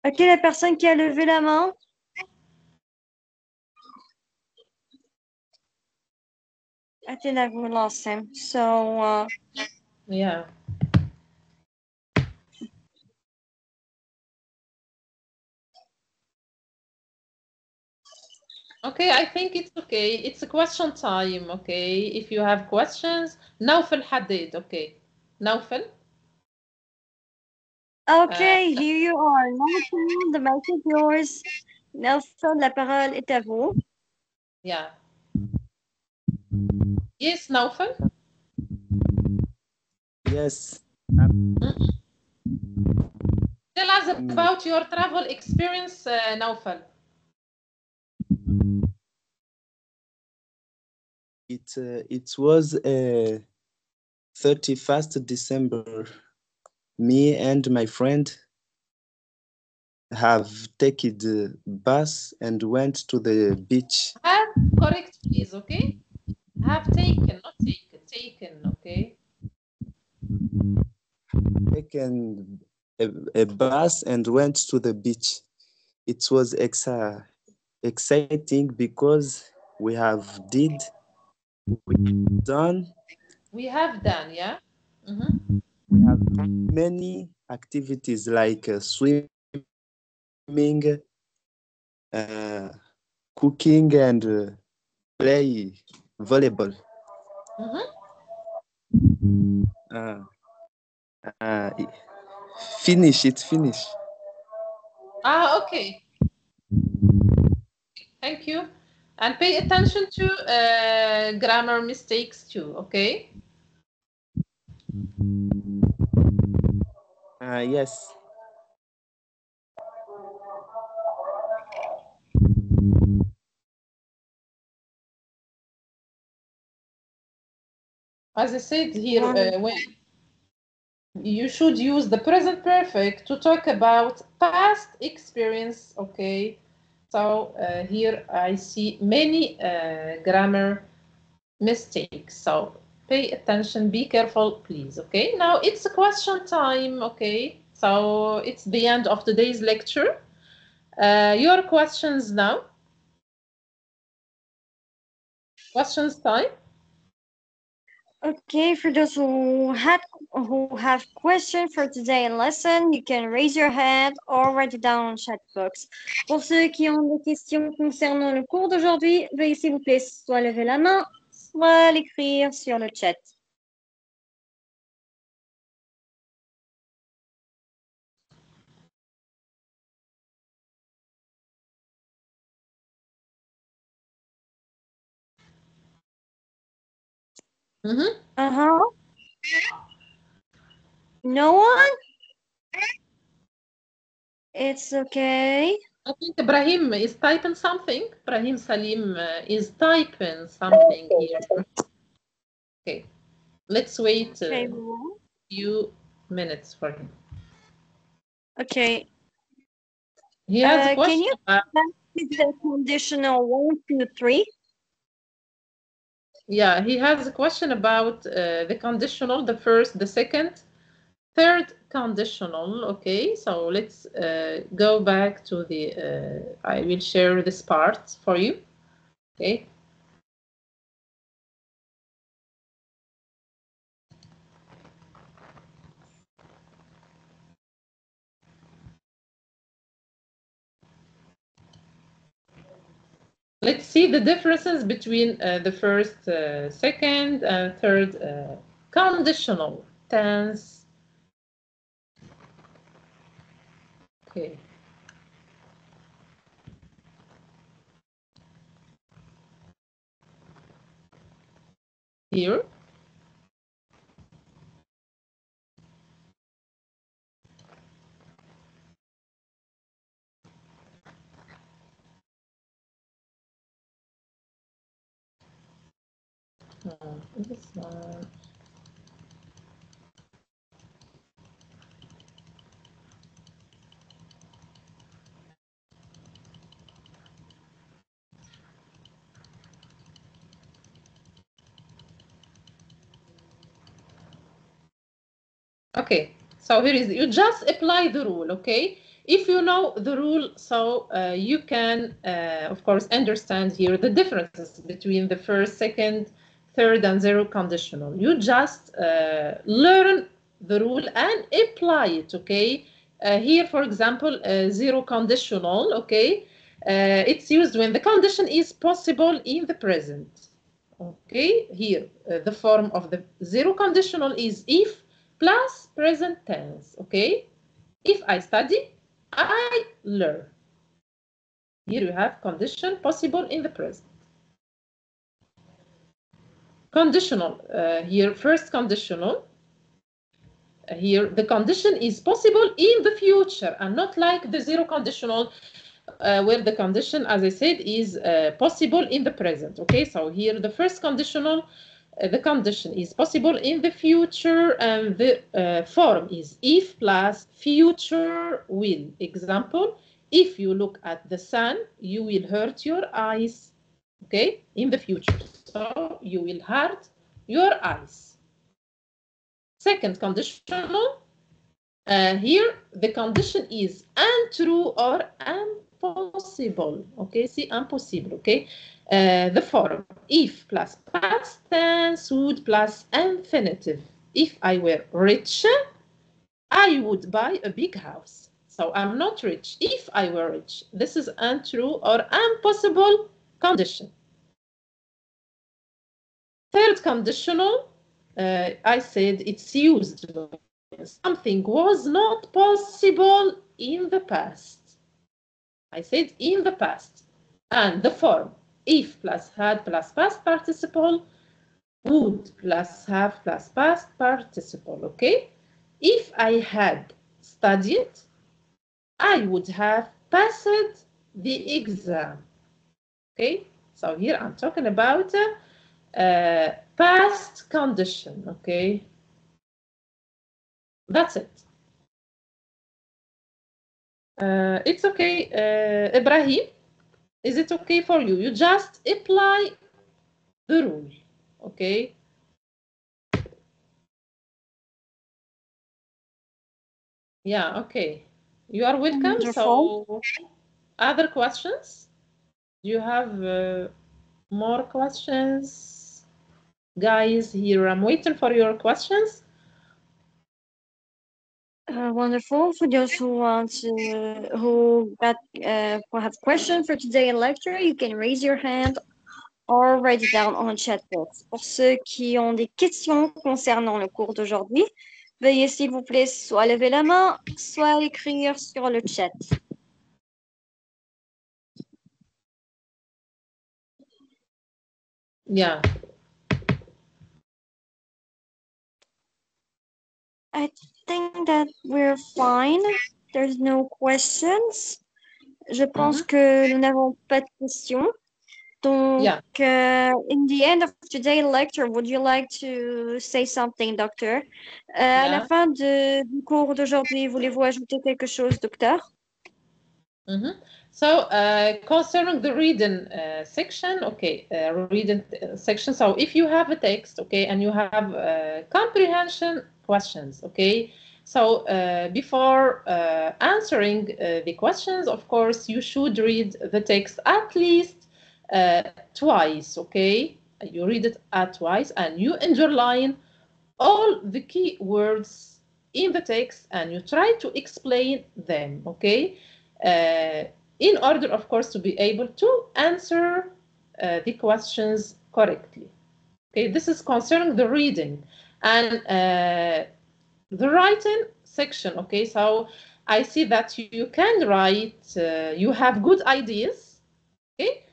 Ok, la personne qui a levé la main. I think that we lost him. So, yeah. Okay, I think it's okay. It's a question time, okay? If you have questions. Naufel Hadid, okay. Naufel? Okay, here you are. Naufel, the mic is yours. Naufel, la parole est à vous. Yeah. Yes, Naufel? Yes. Tell us about your travel experience, Naufel. It was 31st December Me and my friend have taken the bus and went to the beach. Have, correct, please, okay? Have taken, not taken, taken, okay? Taken a bus and went to the beach. It was exciting because we have done We have done, yeah? Mm-hmm. we have many activities like swimming, cooking, and play volleyball. Mm-hmm. Uh, finish. Ah, okay. Thank you. And pay attention to grammar mistakes too, okay? Yes. As I said here, when you should use the present perfect to talk about past experience, okay? So here I see many grammar mistakes. So pay attention, be careful, please, okay? Now it's a question time, okay? So it's the end of today's lecture. Your questions now. Questions time. Okay, for those who have questions for today's lesson, you can raise your hand or write it down on chat box. Pour ceux qui ont des questions concernant le cours d'aujourd'hui, veuillez s'il vous plaît soit lever la main, soit l'écrire sur le chat. Mm-hmm. No one? It's okay. I think Ibrahim is typing something. Ibrahim Salim is typing something here. Okay, let's wait a few minutes for him. Okay. He has a question. Can you the conditional 1, 2, 3? Yeah, he has a question about the conditional, the first, the second, third conditional. Okay, so let's go back to the, I will share this part for you. Okay. Let's see the differences between the first, second, and third conditional tense. Okay. Here. This one. Okay, so here is, you just apply the rule, okay? If you know the rule, so you can, of course, understand here the differences between the first, second, third, and zero conditional. You just learn the rule and apply it, okay? Here, for example, zero conditional, okay? It's used when the condition is possible in the present, okay? Here, the form of the zero conditional is if plus present tense, okay? If I study, I learn. Here you have condition possible in the present. Conditional, here first conditional. Here the condition is possible in the future and not like the zero conditional where the condition, as I said, is possible in the present, okay? So here the first conditional the condition is possible in the future, and the form is if plus future will. Example, if you look at the sun, you will hurt your eyes, okay, in the future. So you will hurt your eyes. Second conditional, here the condition is untrue or impossible, okay, c'est impossible, okay. The form if plus past tense, would plus infinitive. If I were rich, I would buy a big house. So I'm not rich. If I were rich, this is untrue or impossible condition. Third conditional, I said it's used when something was not possible in the past. I said in the past. And the form if plus had plus past participle, would plus have plus past participle, okay? If I had studied, I would have passed the exam, okay? So here I'm talking about past condition, okay? That's it. It's okay, Ibrahim. Is it okay for you? You just apply the rule, okay? Yeah, okay. You are welcome. Wonderful. So, other questions? Do you have more questions? Guys, here I'm waiting for your questions. Wonderful. For those who want to, who have questions for today in lecture, you can raise your hand or write it down on the chat box. Pour ceux qui ont des questions concernant le cours d'aujourd'hui, veuillez s'il vous plaît soit lever la main, soit écrire sur le chat. Yeah. I think that we're fine. There's no questions. Je pense que nous n'avons pas de questions. Donc, in the end of today's lecture, would you like to say something, doctor? À la fin du cours d'aujourd'hui, voulez-vous ajouter quelque chose, docteur? So, concerning the reading section, okay, reading section. So, if you have a text, okay, and you have comprehension questions, okay. So, before answering the questions, of course, you should read the text at least twice, okay. You read it twice, and you underline all the key words in the text, and you try to explain them, okay. In order, of course, to be able to answer the questions correctly. Okay, this is concerning the reading. And the writing section, okay, so I see that you can write, you have good ideas, okay?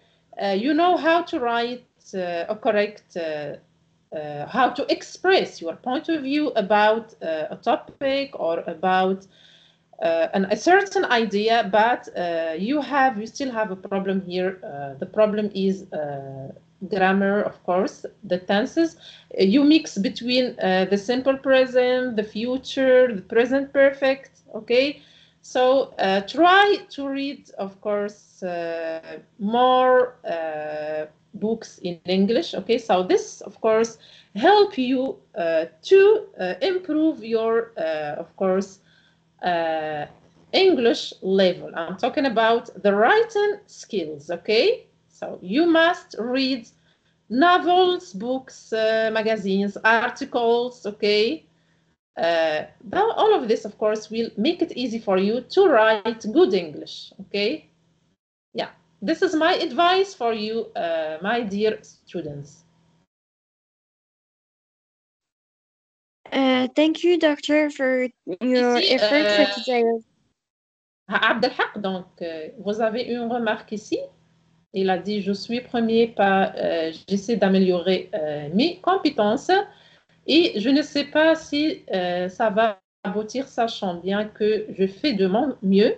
You know how to write a correct, how to express your point of view about a topic or about a certain idea, but you still have a problem here. The problem is grammar, of course, the tenses. You mix between the simple present, the future, the present perfect, okay? So try to read, of course, more books in English, okay? So this, of course, help you to improve your, of course, English level. I'm talking about the writing skills, okay? So you must read novels, books, magazines, articles, okay? All of this, of course, will make it easy for you to write good English, okay? Yeah, this is my advice for you, my dear students. Thank you, doctor, for your effort for today. Abdelhak, donc, vous avez une remarque ici. Il a dit, je suis premier pas, j'essaie d'améliorer mes compétences et je ne sais pas si ça va aboutir, sachant bien que je fais de mon mieux.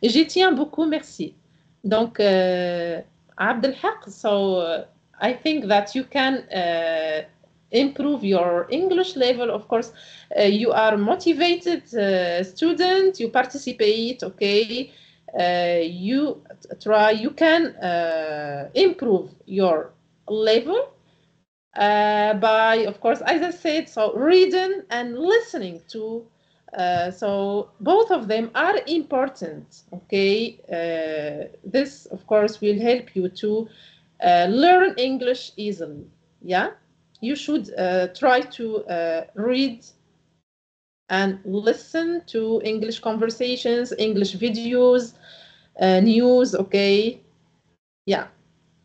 Et j'y tiens beaucoup, merci. Donc, Abdelhak, so I think that you can improve your English level. Of course, you are motivated student, you participate, okay? You try, you can improve your level by, of course, as I said, so reading and listening to. So both of them are important, okay? This, of course, will help you to learn English easily, yeah? You should try to read and listen to English conversations, English videos, news, okay? Yeah,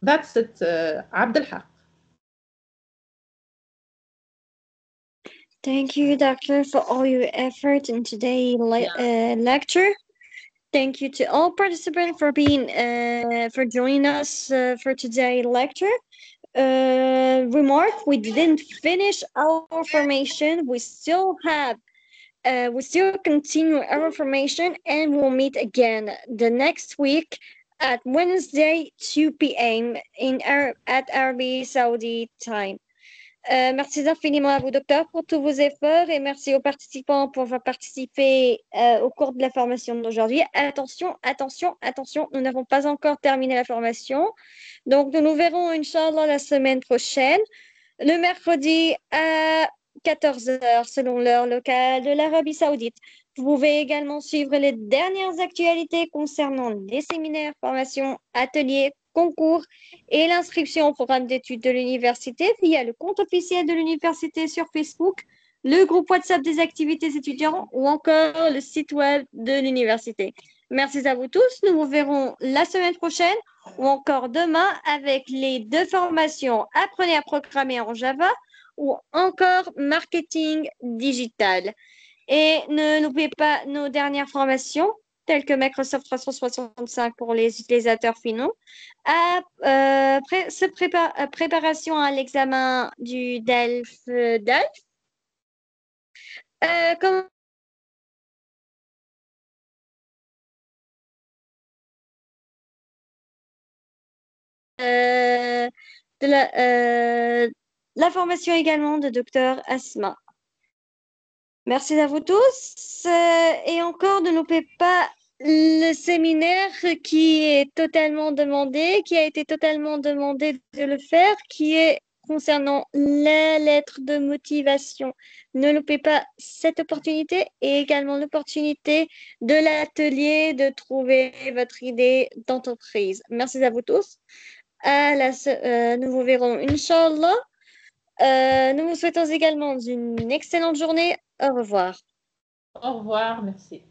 that's it, Abdelhaq. Thank you, Doctor, for all your effort in today's lecture. Thank you to all participants for being for joining us for today's lecture. Remark: we didn't finish our formation. We still continue our formation, and we'll meet again the next week at Wednesday 2 p.m. at Arabie Saoudite time. Merci infiniment à vous, docteur, pour tous vos efforts et merci aux participants pour avoir participé au cours de la formation d'aujourd'hui. Attention, attention, attention, nous n'avons pas encore terminé la formation. Donc, nous nous verrons, Inch'Allah, la semaine prochaine, le mercredi à 14h, selon l'heure locale de l'Arabie Saoudite. Vous pouvez également suivre les dernières actualités concernant les séminaires, formations, ateliers, concours et l'inscription au programme d'études de l'université via le compte officiel de l'université sur Facebook, le groupe WhatsApp des activités étudiants ou encore le site web de l'université. Merci à vous tous. Nous vous verrons la semaine prochaine ou encore demain avec les deux formations Apprenez à programmer en Java ou encore Marketing digital. Et n'oubliez pas nos dernières formations telles que Microsoft 365 pour les utilisateurs finaux, préparation à l'examen du DELF, comme la formation également de Dr Asma. Merci à vous tous et encore ne n'oubliez pas le séminaire qui est totalement demandé, qui a été totalement demandé de le faire, qui est concernant la lettre de motivation. Ne loupez pas cette opportunité et également l'opportunité de l'atelier de trouver votre idée d'entreprise. Merci à vous tous. Nous vous verrons, Inch'Allah. Nous vous souhaitons également une excellente journée. Au revoir. Au revoir, merci.